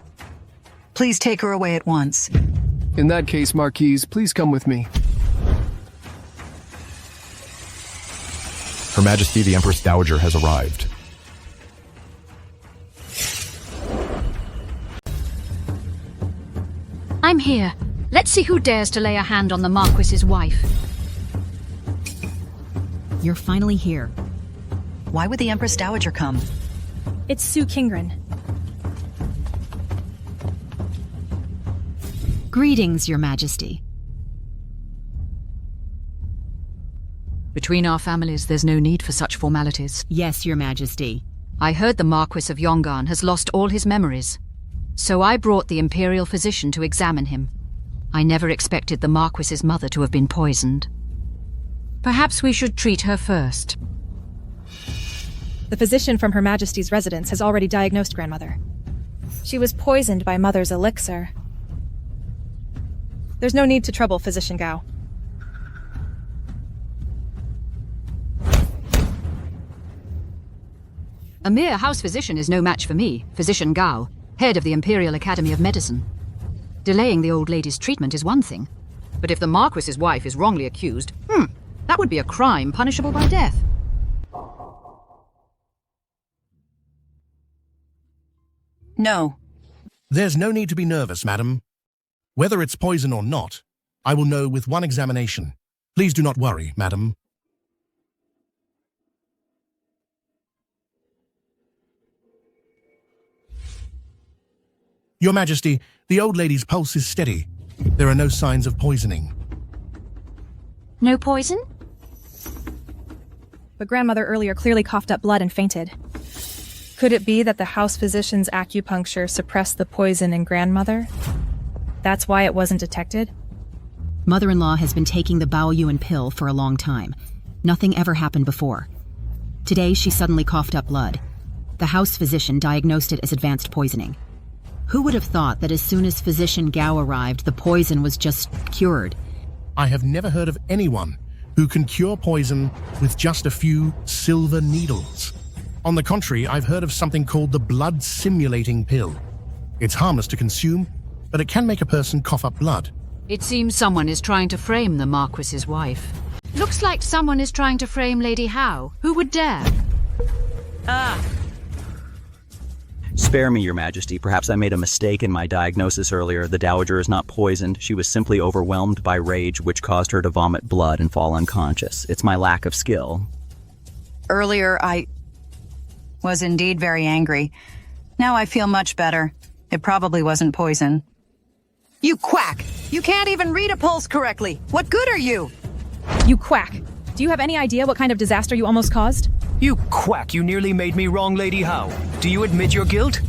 Please take her away at once. In that case, Marquise, please come with me. Her Majesty the Empress Dowager has arrived. I'm here. Let's see who dares to lay a hand on the Marquis's wife. You're finally here. Why would the Empress Dowager come? It's Su Kingren. Greetings, Your Majesty. Between our families, there's no need for such formalities. Yes, Your Majesty. I heard the Marquis of Yongan has lost all his memories. So I brought the imperial physician to examine him. I never expected the Marquis's mother to have been poisoned. Perhaps we should treat her first. The physician from Her Majesty's residence has already diagnosed grandmother. She was poisoned by mother's elixir. There's no need to trouble Physician Gao. A mere house physician is no match for me, Physician Gao, head of the Imperial Academy of Medicine. Delaying the old lady's treatment is one thing, but if the Marquis's wife is wrongly accused, that would be a crime punishable by death. No. There's no need to be nervous, madam. Whether it's poison or not, I will know with one examination. Please do not worry, madam. Your Majesty, the old lady's pulse is steady. There are no signs of poisoning. No poison? But grandmother earlier clearly coughed up blood and fainted. Could it be that the house physician's acupuncture suppressed the poison in grandmother? That's why it wasn't detected? Mother-in-law has been taking the Bao Yuan pill for a long time. Nothing ever happened before. Today, she suddenly coughed up blood. The house physician diagnosed it as advanced poisoning. Who would have thought that as soon as Physician Gao arrived, the poison was just cured? I have never heard of anyone who can cure poison with just a few silver needles. On the contrary, I've heard of something called the blood-simulating pill. It's harmless to consume, but it can make a person cough up blood. It seems someone is trying to frame the Marquis's wife. Looks like someone is trying to frame Lady Hao. Who would dare? Spare me, Your Majesty. Perhaps I made a mistake in my diagnosis earlier. The Dowager is not poisoned. She was simply overwhelmed by rage, which caused her to vomit blood and fall unconscious. It's my lack of skill. Earlier, I was indeed very angry. Now I feel much better. It probably wasn't poison. You quack! You can't even read a pulse correctly. What good are you? You quack. Do you have any idea what kind of disaster you almost caused? You quack, you nearly made me wrong, Lady Howe. Do you admit your guilt?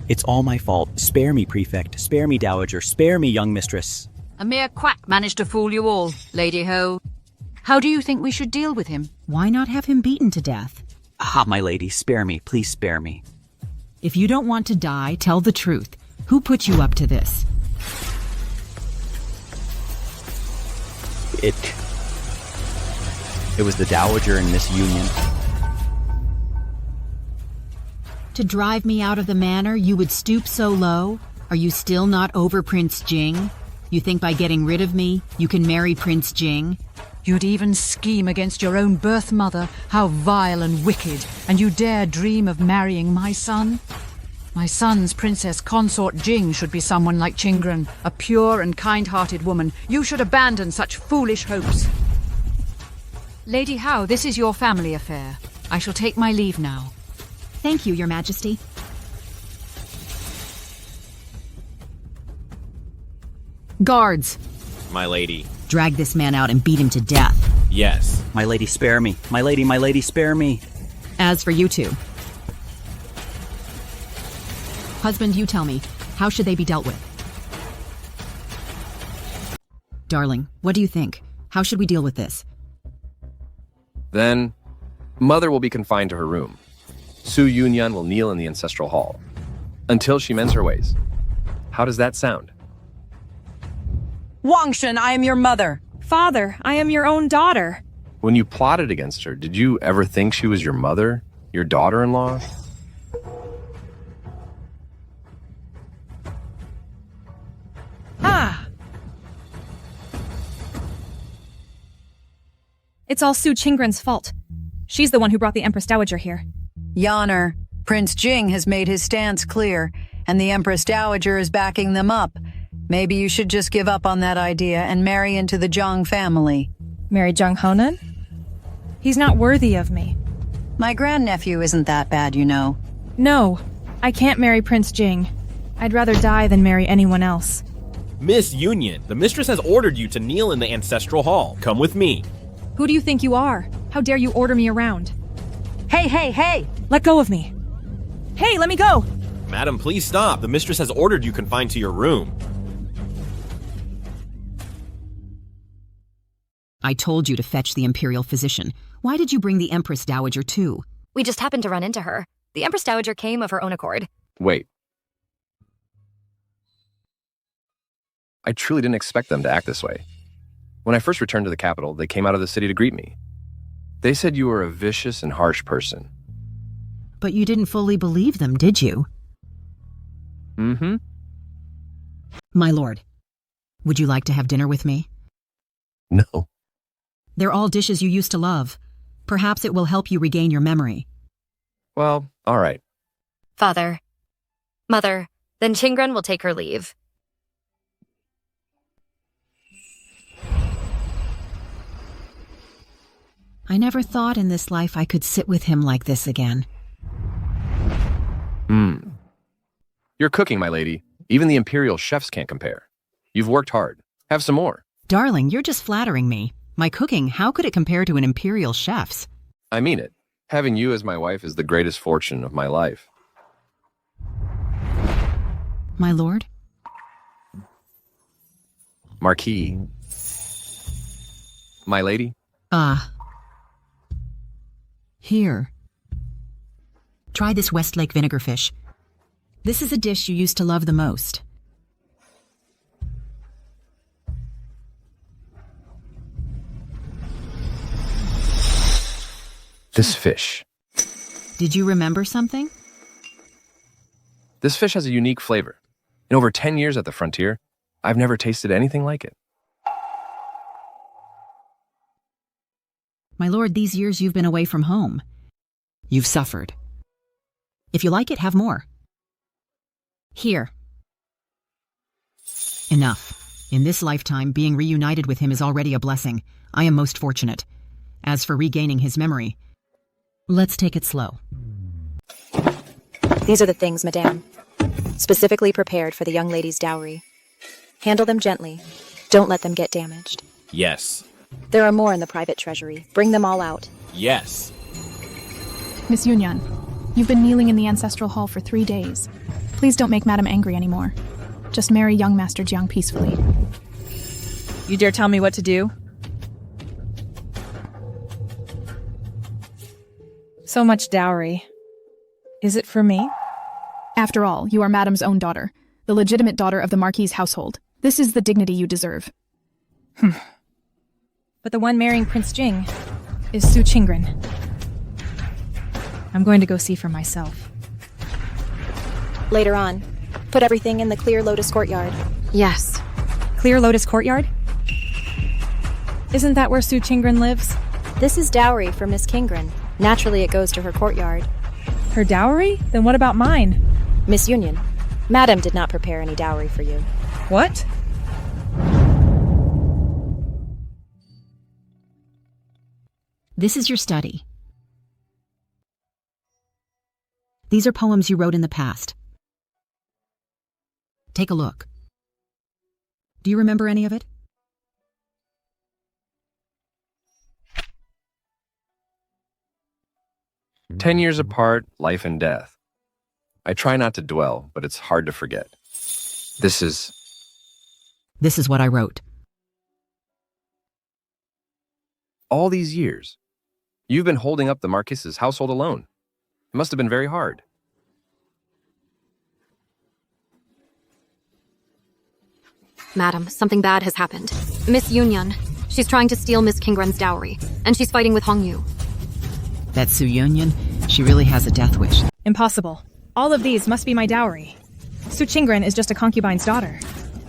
It's all my fault. Spare me, Prefect. Spare me, Dowager. Spare me, young mistress. A mere quack managed to fool you all, Lady Ho. How do you think we should deal with him? Why not have him beaten to death? Ah, my lady, spare me. Please spare me. If you don't want to die, tell the truth. Who put you up to this? It was the Dowager and Miss Union. To drive me out of the manor, you would stoop so low? Are you still not over Prince Jing? You think by getting rid of me, you can marry Prince Jing? You'd even scheme against your own birth mother. How vile and wicked. And you dare dream of marrying my son? My son's princess consort Jing should be someone like Qingren, a pure and kind-hearted woman. You should abandon such foolish hopes. Lady Howe, this is your family affair. I shall take my leave now. Thank you, Your Majesty. Guards! My lady. Drag this man out and beat him to death. Yes. My lady, spare me. My lady, spare me. As for you two. Husband, you tell me, how should they be dealt with? Darling, what do you think? How should we deal with this? Then, Mother will be confined to her room. Su Yunyan will kneel in the ancestral hall until she mends her ways. How does that sound? Wangshen, I am your mother. Father, I am your own daughter. When you plotted against her, did you ever think she was your mother, your daughter-in-law? Ah! It's all Su Qingren's fault. She's the one who brought the Empress Dowager here. Yaner, Prince Jing has made his stance clear, and the Empress Dowager is backing them up. Maybe you should just give up on that idea and marry into the Zhang family. Marry Zhang Honan? He's not worthy of me. My grandnephew isn't that bad, you know. No, I can't marry Prince Jing. I'd rather die than marry anyone else. Miss Union, the mistress has ordered you to kneel in the ancestral hall. Come with me. Who do you think you are? How dare you order me around? Hey, hey, hey! Let go of me! Hey, let me go! Madam, please stop. The mistress has ordered you confined to your room. I told you to fetch the imperial physician. Why did you bring the Empress Dowager too? We just happened to run into her. The Empress Dowager came of her own accord. Wait. I truly didn't expect them to act this way. When I first returned to the capital, they came out of the city to greet me. They said you were a vicious and harsh person. But you didn't fully believe them, did you? Mm-hmm. My lord, would you like to have dinner with me? No. They're all dishes you used to love. Perhaps it will help you regain your memory. Well, all right. Father. Mother, then Qingren will take her leave. I never thought in this life I could sit with him like this again. You're cooking, my lady. Even the imperial chefs can't compare. You've worked hard. Have some more. Darling, you're just flattering me. My cooking, how could it compare to an imperial chef's? I mean it. Having you as my wife is the greatest fortune of my life. My lord? Marquis. My lady? Here. Try this Westlake vinegar fish. This is a dish you used to love the most. This fish. Did you remember something? This fish has a unique flavor. In over 10 years at the frontier, I've never tasted anything like it. My lord, these years you've been away from home. You've suffered. If you like it, have more. Here. Enough. In this lifetime, being reunited with him is already a blessing. I am most fortunate. As for regaining his memory, let's take it slow. These are the things, madame. Specifically prepared for the young lady's dowry. Handle them gently. Don't let them get damaged. Yes. There are more in the private treasury. Bring them all out. Yes. Miss Yunyan, you've been kneeling in the ancestral hall for 3 days. Please don't make Madam angry anymore. Just marry young Master Jiang peacefully. You dare tell me what to do? So much dowry. Is it for me? After all, you are Madam's own daughter, the legitimate daughter of the Marquis' household. This is the dignity you deserve. But the one marrying Prince Jing is Su Qingren. I'm going to go see for myself. Later on, put everything in the Clear Lotus courtyard. Yes. Clear Lotus courtyard? Isn't that where Su Qingren lives? This is dowry for Miss Qingren. Naturally, it goes to her courtyard. Her dowry? Then what about mine? Miss Yunyan, Madam did not prepare any dowry for you. What? This is your study. These are poems you wrote in the past. Take a look. Do you remember any of it? "10 years apart, life and death. I try not to dwell, but it's hard to forget. This is what I wrote. All these years, you've been holding up the Marquis's household alone. It must have been very hard." Madam, something bad has happened. Miss Yunyan, she's trying to steal Miss Qingren's dowry, and she's fighting with Hongyu. That Su Yunyan, she really has a death wish. Impossible. All of these must be my dowry. Su Qingren is just a concubine's daughter.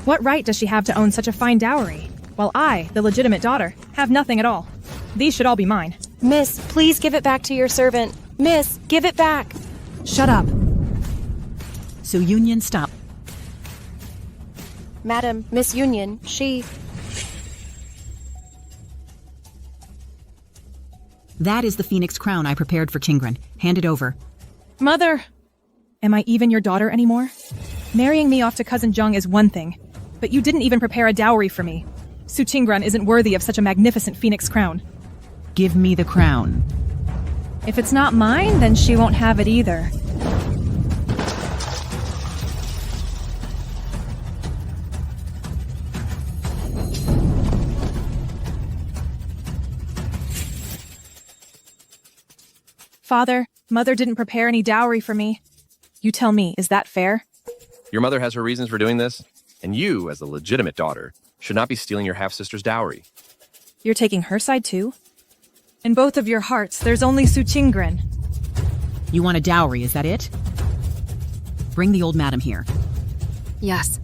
What right does she have to own such a fine dowry, while I, the legitimate daughter, have nothing at all? These should all be mine. Miss, please give it back to your servant. Miss, give it back. Shut up. Su Yunyan, stop. Madam, Miss Yunyan, she... That is the phoenix crown I prepared for Qingren. Hand it over. Mother! Am I even your daughter anymore? Marrying me off to Cousin Zheng is one thing, but you didn't even prepare a dowry for me. Su Qingren isn't worthy of such a magnificent phoenix crown. Give me the crown. If it's not mine, then she won't have it either. Father, Mother didn't prepare any dowry for me. You tell me, is that fair? Your mother has her reasons for doing this, and you, as the legitimate daughter, should not be stealing your half-sister's dowry. You're taking her side too? In both of your hearts, there's only Su Qingren. You want a dowry, is that it? Bring the old madam here. Yes.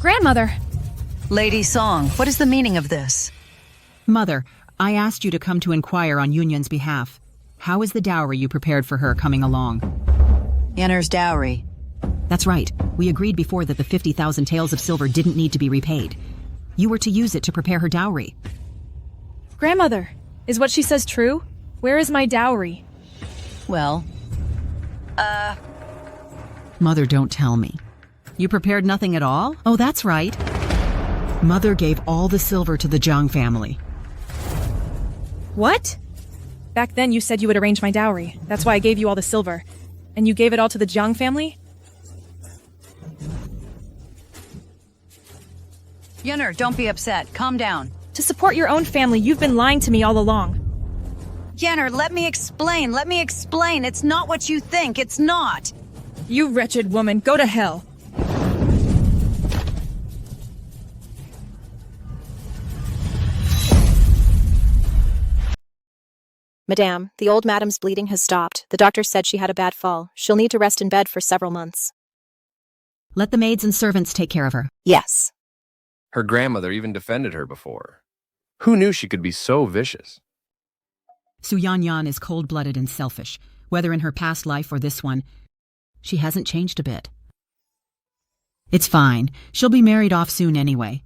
Grandmother! Lady Song, what is the meaning of this? Mother, I asked you to come to inquire on Yunyan's behalf. How is the dowry you prepared for her coming along? Yenner's dowry. That's right. We agreed before that the 50,000 taels of silver didn't need to be repaid. You were to use it to prepare her dowry. Grandmother, is what she says true? Where is my dowry? Well, Mother, don't tell me. You prepared nothing at all? Oh, that's right. Mother gave all the silver to the Zhang family. What? Back then you said you would arrange my dowry. That's why I gave you all the silver. And you gave it all to the Zhang family? Yenner, don't be upset. Calm down. To support your own family, you've been lying to me all along. Yenner, let me explain. It's not what you think. It's not. You wretched woman, go to hell. Madame, the old madam's bleeding has stopped. The doctor said she had a bad fall. She'll need to rest in bed for several months. Let the maids and servants take care of her. Yes. Her grandmother even defended her before. Who knew she could be so vicious? Su Yunyan is cold-blooded and selfish. Whether in her past life or this one, she hasn't changed a bit. It's fine. She'll be married off soon anyway.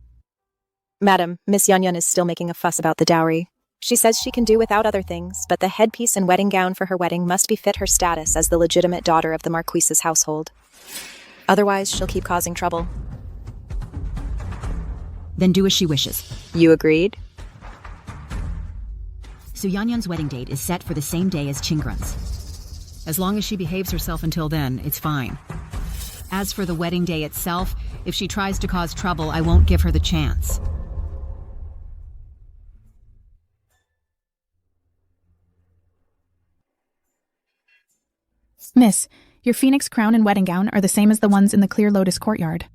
Madam, Miss Yunyan is still making a fuss about the dowry. She says she can do without other things, but the headpiece and wedding gown for her wedding must befit her status as the legitimate daughter of the Marquis's household. Otherwise, she'll keep causing trouble. Then do as she wishes. You agreed? Su Yunyan's wedding date is set for the same day as Qingren's. As long as she behaves herself until then, it's fine. As for the wedding day itself, if she tries to cause trouble, I won't give her the chance. Miss, your phoenix crown and wedding gown are the same as the ones in the Clear Lotus courtyard.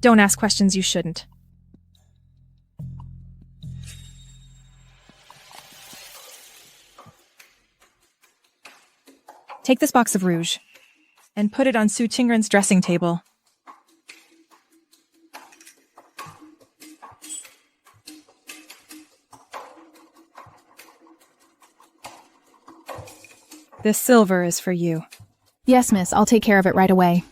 Don't ask questions you shouldn't. Take this box of rouge and put it on Su Qingren's dressing table. This silver is for you. Yes, miss. I'll take care of it right away.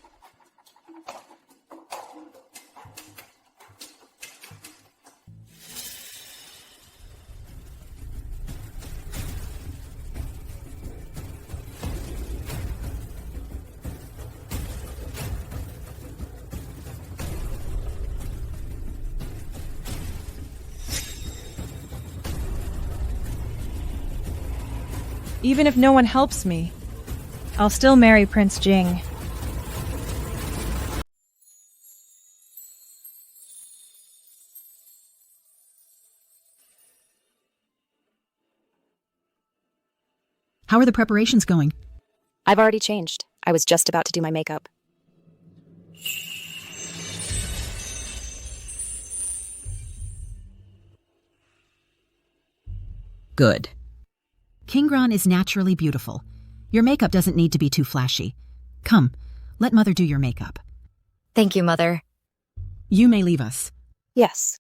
Even if no one helps me, I'll still marry Prince Jing. How are the preparations going? I've already changed. I was just about to do my makeup. Good. Qingren is naturally beautiful. Your makeup doesn't need to be too flashy. Come, let Mother do your makeup. Thank you, Mother. You may leave us. Yes.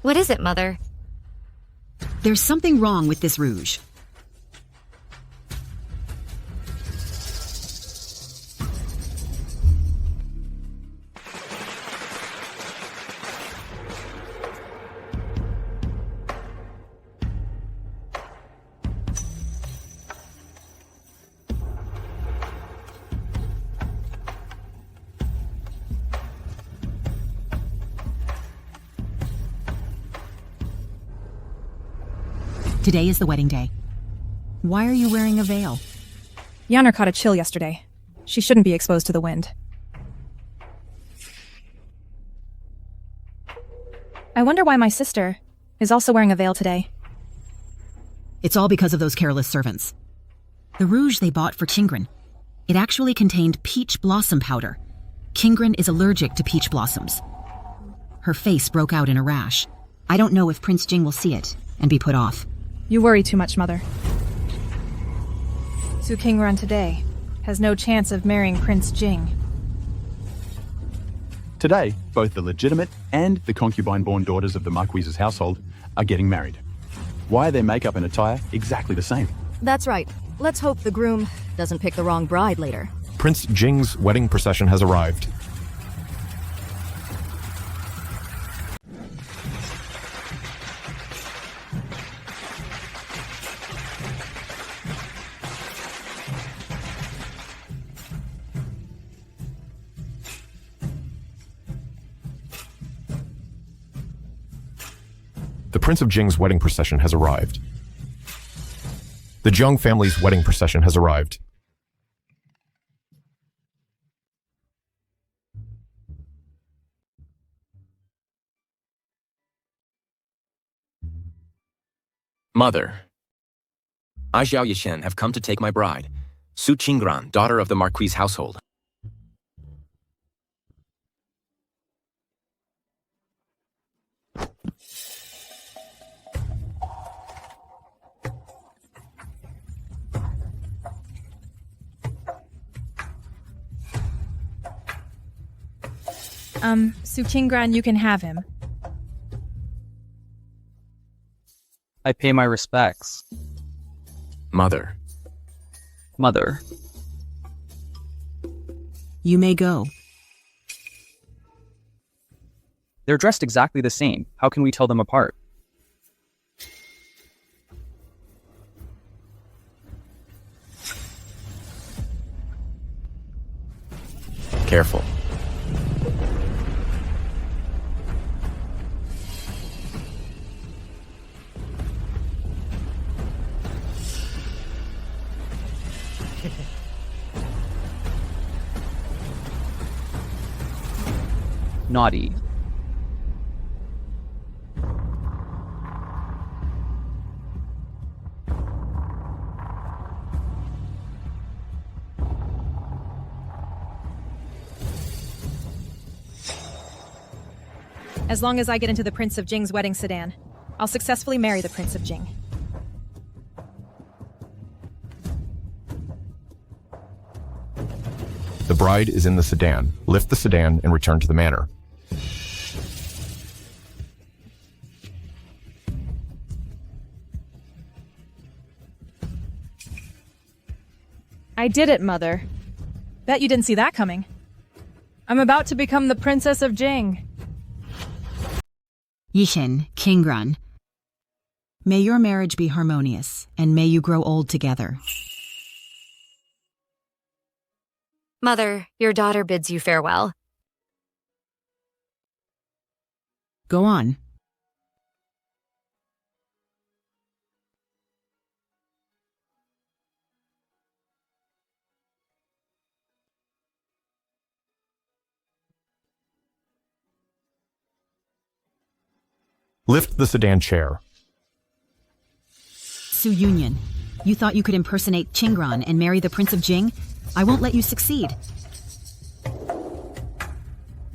What is it, Mother? There's something wrong with this rouge. Today is the wedding day. Why are you wearing a veil? Yaner caught a chill yesterday. She shouldn't be exposed to the wind. I wonder why my sister is also wearing a veil today. It's all because of those careless servants. The rouge they bought for Qingren. It actually contained peach blossom powder. Qingren is allergic to peach blossoms. Her face broke out in a rash. I don't know if Prince Jing will see it and be put off. You worry too much, Mother. Su Qingren today has no chance of marrying Prince Jing. Today, both the legitimate and the concubine-born daughters of the Marquis's household are getting married. Why are their makeup and attire exactly the same? That's right. Let's hope the groom doesn't pick the wrong bride later. Prince Jing's wedding procession has arrived. The Prince of Jing's wedding procession has arrived. The Zhang family's wedding procession has arrived. Mother, I, Xiao Yishen, have come to take my bride, Su Qingren, daughter of the Marquis' household. Su Yunyan, you can have him. I pay my respects. Mother. Mother. You may go. They're dressed exactly the same. How can we tell them apart? Careful. Naughty. As long as I get into the Prince of Jing's wedding sedan, I'll successfully marry the Prince of Jing. The bride is in the sedan. Lift the sedan and return to the manor. I did it, Mother. Bet you didn't see that coming. I'm about to become the Princess of Jing. Yishin, Kingran. May your marriage be harmonious, and may you grow old together. Mother, your daughter bids you farewell. Go on. Lift the sedan chair. Su Yunyan, you thought you could impersonate Qingran and marry the Prince of Jing? I won't let you succeed.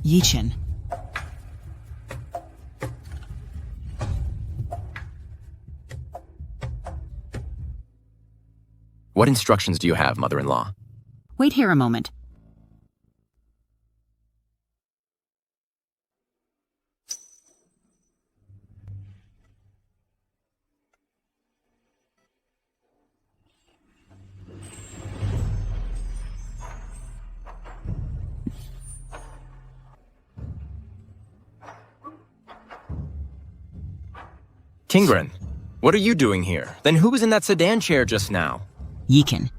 Yichin. What instructions do you have, mother-in-law? Wait here a moment. Kingran, what are you doing here? Then who was in that sedan chair just now? Yikin.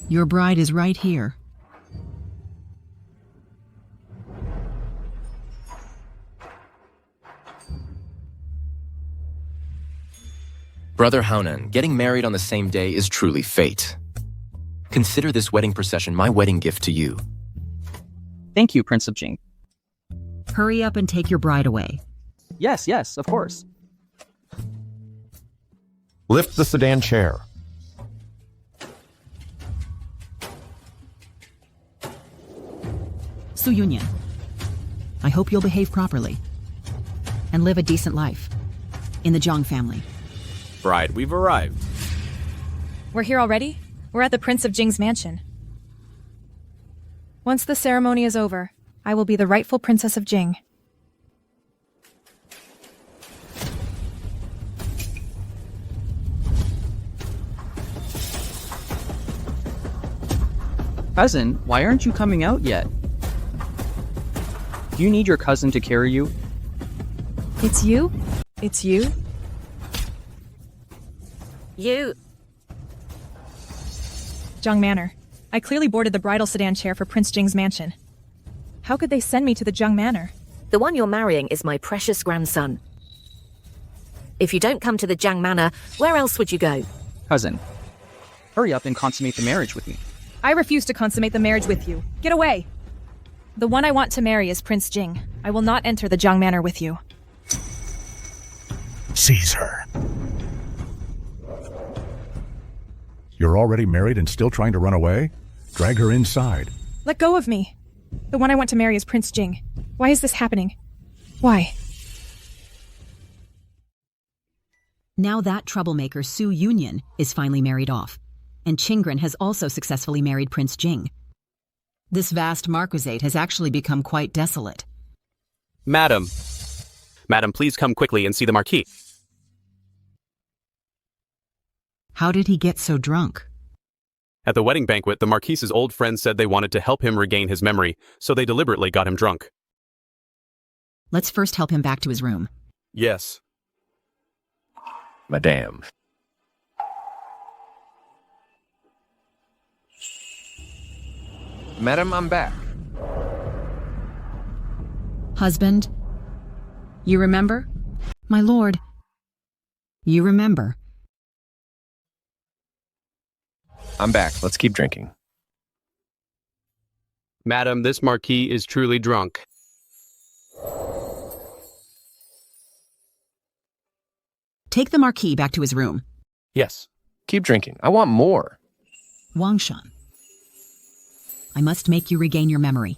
Your bride is right here. Brother Haunan, getting married on the same day is truly fate. Consider this wedding procession my wedding gift to you. Thank you, Prince of Jing. Hurry up and take your bride away. Yes, of course. Lift the sedan chair. Su Yunyan, I hope you'll behave properly and live a decent life in the Zhang family. Bride, we've arrived. We're here already? We're at the Prince of Jing's mansion. Once the ceremony is over, I will be the rightful Princess of Jing. Cousin, why aren't you coming out yet? Do you need your cousin to carry you? It's you? It's you? You... Zhang Manor. I clearly boarded the bridal sedan chair for Prince Jing's mansion. How could they send me to the Zhang Manor? The one you're marrying is my precious grandson. If you don't come to the Zhang Manor, where else would you go? Cousin, hurry up and consummate the marriage with me. I refuse to consummate the marriage with you. Get away! The one I want to marry is Prince Jing. I will not enter the Zhang Manor with you. Seize her. You're already married and still trying to run away? Drag her inside. Let go of me. The one I want to marry is Prince Jing. Why is this happening? Why? Now that troublemaker Su Yunyan is finally married off, and Qingran has also successfully married Prince Jing. This vast marquisate has actually become quite desolate. Madam. Madam, please come quickly and see the Marquis. How did he get so drunk? At the wedding banquet, the Marquis's old friends said they wanted to help him regain his memory, so they deliberately got him drunk. Let's first help him back to his room. Yes. Madame. Madam, I'm back. Husband, you remember? My lord, you remember. I'm back. Let's keep drinking. Madam, this Marquis is truly drunk. Take the Marquis back to his room. Yes. Keep drinking. I want more. Wangshan, I must make you regain your memory.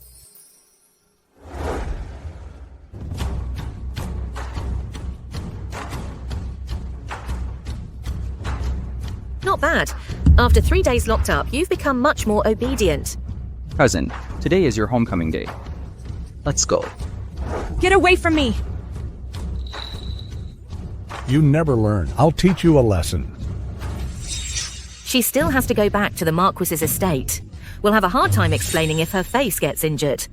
Not bad. After 3 days locked up, you've become much more obedient. Cousin, today is your homecoming day. Let's go. Get away from me! You never learn. I'll teach you a lesson. She still has to go back to the Marquis's estate. We'll have a hard time explaining if her face gets injured.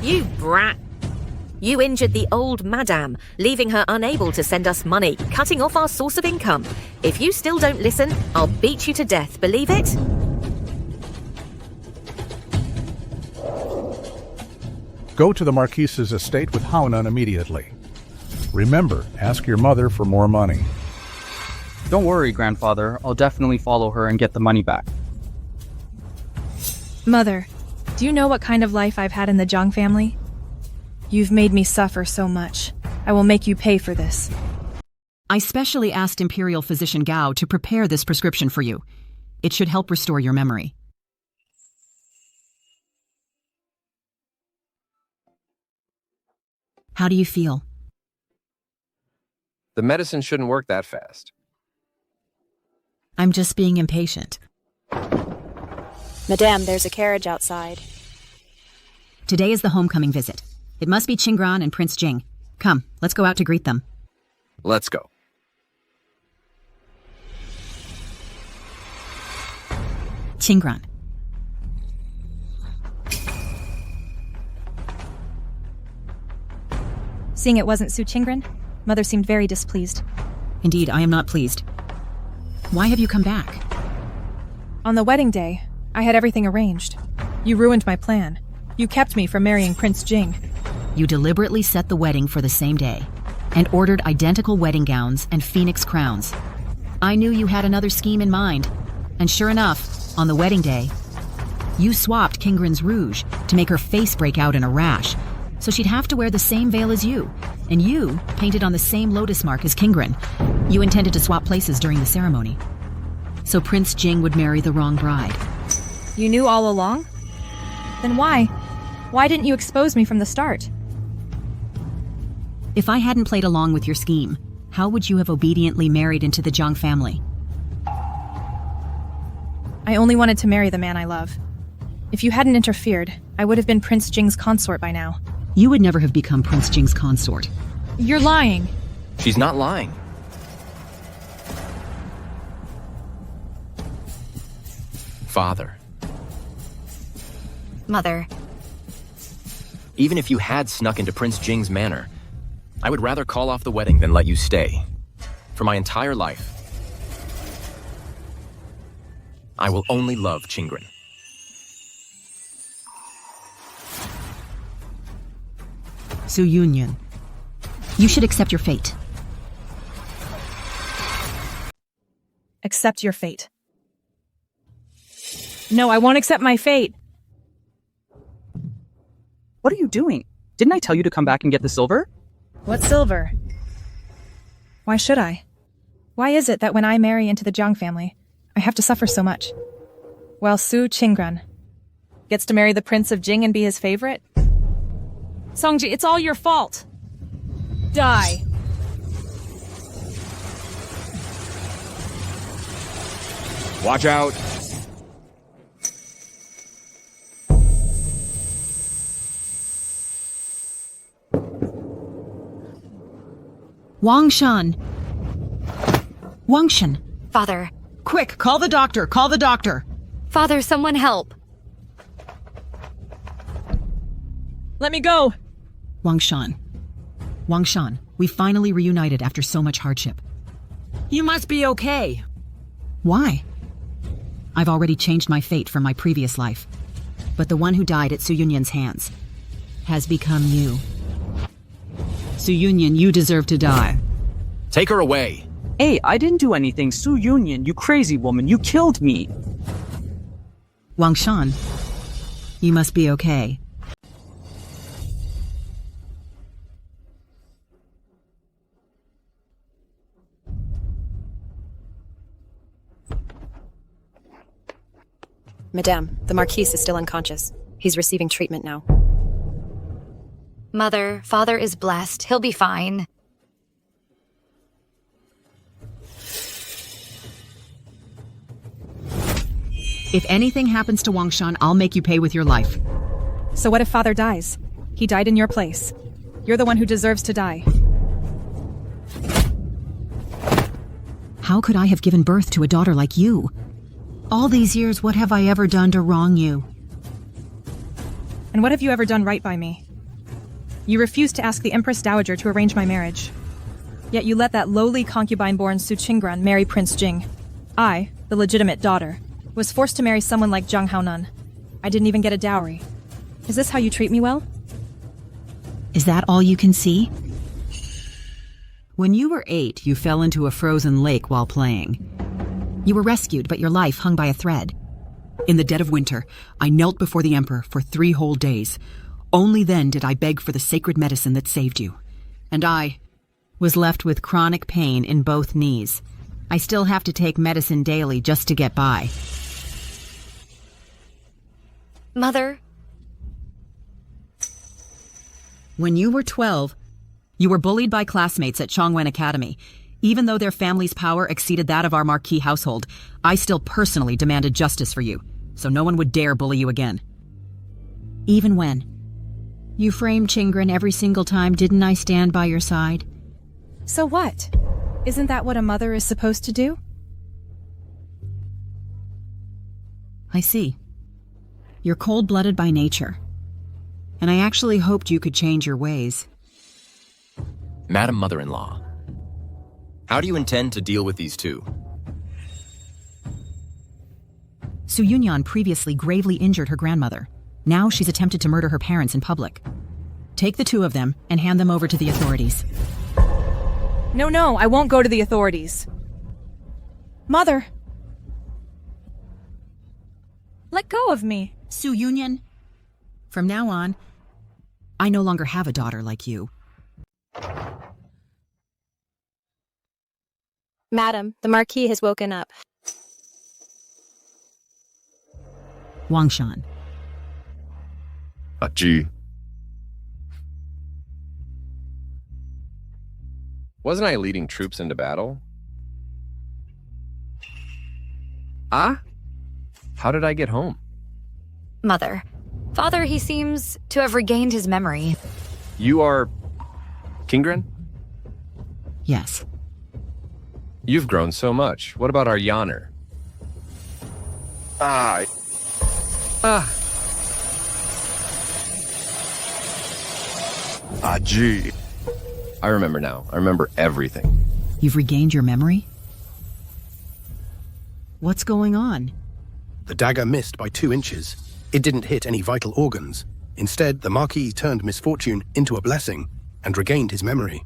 You brat! You injured the old madame, leaving her unable to send us money, cutting off our source of income. If you still don't listen, I'll beat you to death, believe it? Go to the Marquis's estate with Haonan immediately. Remember, ask your mother for more money. Don't worry, grandfather. I'll definitely follow her and get the money back. Mother, do you know what kind of life I've had in the Zhang family? You've made me suffer so much. I will make you pay for this. I specially asked Imperial physician Gao to prepare this prescription for you. It should help restore your memory. How do you feel? The medicine shouldn't work that fast. I'm just being impatient. Madame, there's a carriage outside. Today is the homecoming visit. It must be Qingran and Prince Jing. Come, let's go out to greet them. Let's go. Qingran. Seeing it wasn't Su Qingran, Mother seemed very displeased. Indeed, I am not pleased. Why have you come back? On the wedding day, I had everything arranged. You ruined my plan. You kept me from marrying Prince Jing. You deliberately set the wedding for the same day and ordered identical wedding gowns and phoenix crowns. I knew you had another scheme in mind, and sure enough, on the wedding day, you swapped Qingran's rouge to make her face break out in a rash, so she'd have to wear the same veil as you, and you painted on the same lotus mark as Qingran. You intended to swap places during the ceremony, so Prince Jing would marry the wrong bride. You knew all along? Then why? Why didn't you expose me from the start? If I hadn't played along with your scheme, how would you have obediently married into the Zhang family? I only wanted to marry the man I love. If you hadn't interfered, I would have been Prince Jing's consort by now. You would never have become Prince Jing's consort. You're lying. She's not lying. Father. Mother. Even if you had snuck into Prince Jing's manor, I would rather call off the wedding than let you stay. For my entire life, I will only love Qingran. Su Yunyan, you should accept your fate. Accept your fate. No, I won't accept my fate. What are you doing? Didn't I tell you to come back and get the silver? What silver? Why should I? Why is it that when I marry into the Zhang family, I have to suffer so much? While Su Qingran gets to marry the Prince of Jing and be his favorite? Songji, it's all your fault. Die. Watch out. Wangshan! Wangshan! Father. Quick, call the doctor! Call the doctor! Father, someone help. Let me go! Wangshan. Wangshan, we finally reunited after so much hardship. You must be okay. Why? I've already changed my fate from my previous life. But the one who died at Su Yunyan's hands has become you. Su Yunyan, you deserve to die. Take her away. Hey, I didn't do anything. Su Yunyan, you crazy woman, you killed me. Wangshan, you must be okay. Madame, the Marquis is still unconscious. He's receiving treatment now. Mother, father is blessed. He'll be fine. If anything happens to Wangshan, I'll make you pay with your life. So what if father dies? He died in your place. You're the one who deserves to die. How could I have given birth to a daughter like you? All these years, what have I ever done to wrong you? And what have you ever done right by me? You refused to ask the Empress Dowager to arrange my marriage. Yet you let that lowly concubine-born Su Qingran marry Prince Jing. I, the legitimate daughter, was forced to marry someone like Zhang Haonan. I didn't even get a dowry. Is this how you treat me well? Is that all you can see? When you were 8, you fell into a frozen lake while playing. You were rescued, but your life hung by a thread. In the dead of winter, I knelt before the Emperor for 3 whole days. Only then did I beg for the sacred medicine that saved you. And I was left with chronic pain in both knees. I still have to take medicine daily just to get by. Mother? When you were 12, you were bullied by classmates at Chongwen Academy. Even though their family's power exceeded that of our Marquis household, I still personally demanded justice for you, so no one would dare bully you again. Even when you framed Qingren every single time, didn't I stand by your side? So what? Isn't that what a mother is supposed to do? I see. You're cold-blooded by nature. And I actually hoped you could change your ways. Madam Mother-in-law, how do you intend to deal with these two? Su Yunyan previously gravely injured her grandmother. Now she's attempted to murder her parents in public. Take the 2 of them and hand them over to the authorities. No, I won't go to the authorities. Mother! Let go of me. Su Yunyan, from now on, I no longer have a daughter like you. Madam, the Marquis has woken up. Wangshan. Gee. Wasn't I leading troops into battle? How did I get home? Mother. Father, he seems to have regained his memory. You are... Qingren? Yes. You've grown so much. What about our Yaner? Gee. I remember now. I remember everything. You've regained your memory? What's going on? The dagger missed by 2 inches. It didn't hit any vital organs. Instead, the Marquis turned misfortune into a blessing and regained his memory.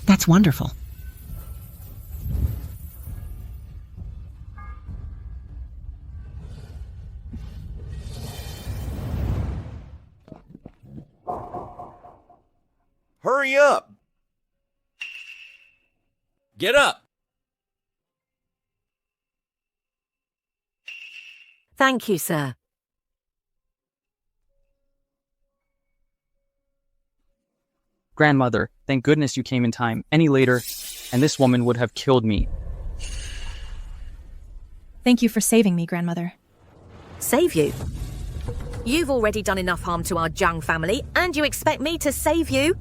That's wonderful. Hurry up! Get up! Thank you, sir. Grandmother, thank goodness you came in time. Any later, and this woman would have killed me. Thank you for saving me, grandmother. Save you? You've already done enough harm to our Zhang family, and you expect me to save you?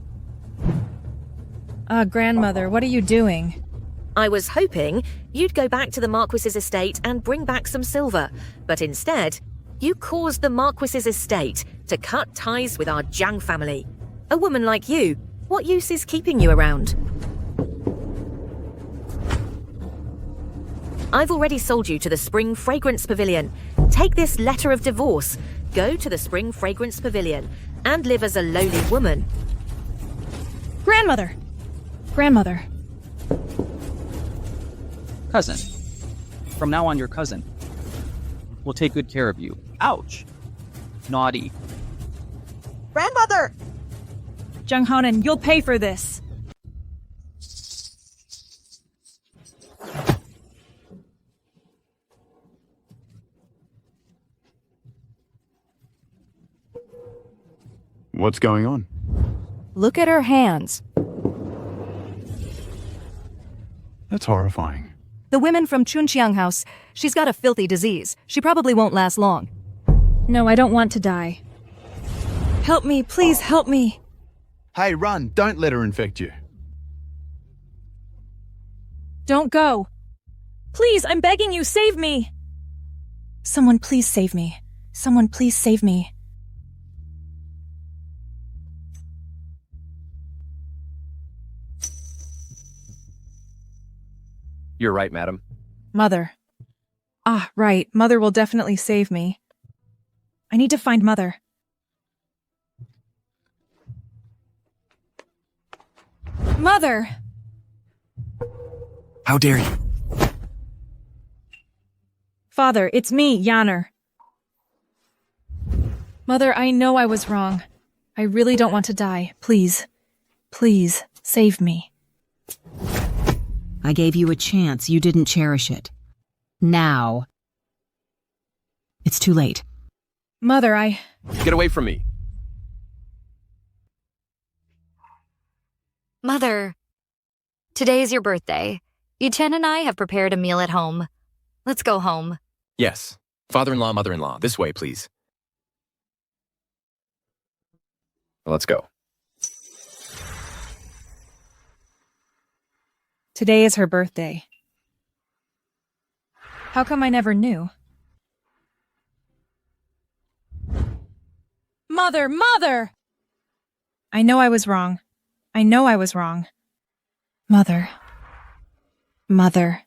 Grandmother, what are you doing? I was hoping you'd go back to the Marquis's estate and bring back some silver, but instead, you caused the Marquis's estate to cut ties with our Jiang family. A woman like you, what use is keeping you around? I've already sold you to the Spring Fragrance Pavilion. Take this letter of divorce, go to the Spring Fragrance Pavilion, and live as a lowly woman. Grandmother! Grandmother. Cousin. From now on, your cousin. We'll take good care of you. Ouch. Naughty. Grandmother! Jiang Honan, you'll pay for this. What's going on? Look at her hands. That's horrifying. The women from Chunqiang House. She's got a filthy disease. She probably won't last long. No, I don't want to die. Help me, please help me. Hey, run! Don't let her infect you. Don't go. Please, I'm begging you, save me. Someone please save me. Someone please save me. You're right, madam. Mother. Ah, right. Mother will definitely save me. I need to find Mother. Mother! How dare you? Father, it's me, Yanner. Mother, I know I was wrong. I really don't want to die. Please. Please, save me. I gave you a chance. You didn't cherish it. Now, it's too late. Mother, I... Get away from me. Mother, today's your birthday. Yichen and I have prepared a meal at home. Let's go home. Yes. Father-in-law, mother-in-law, this way, please. Let's go. Today is her birthday. How come I never knew? Mother! Mother! I know I was wrong. I know I was wrong. Mother. Mother.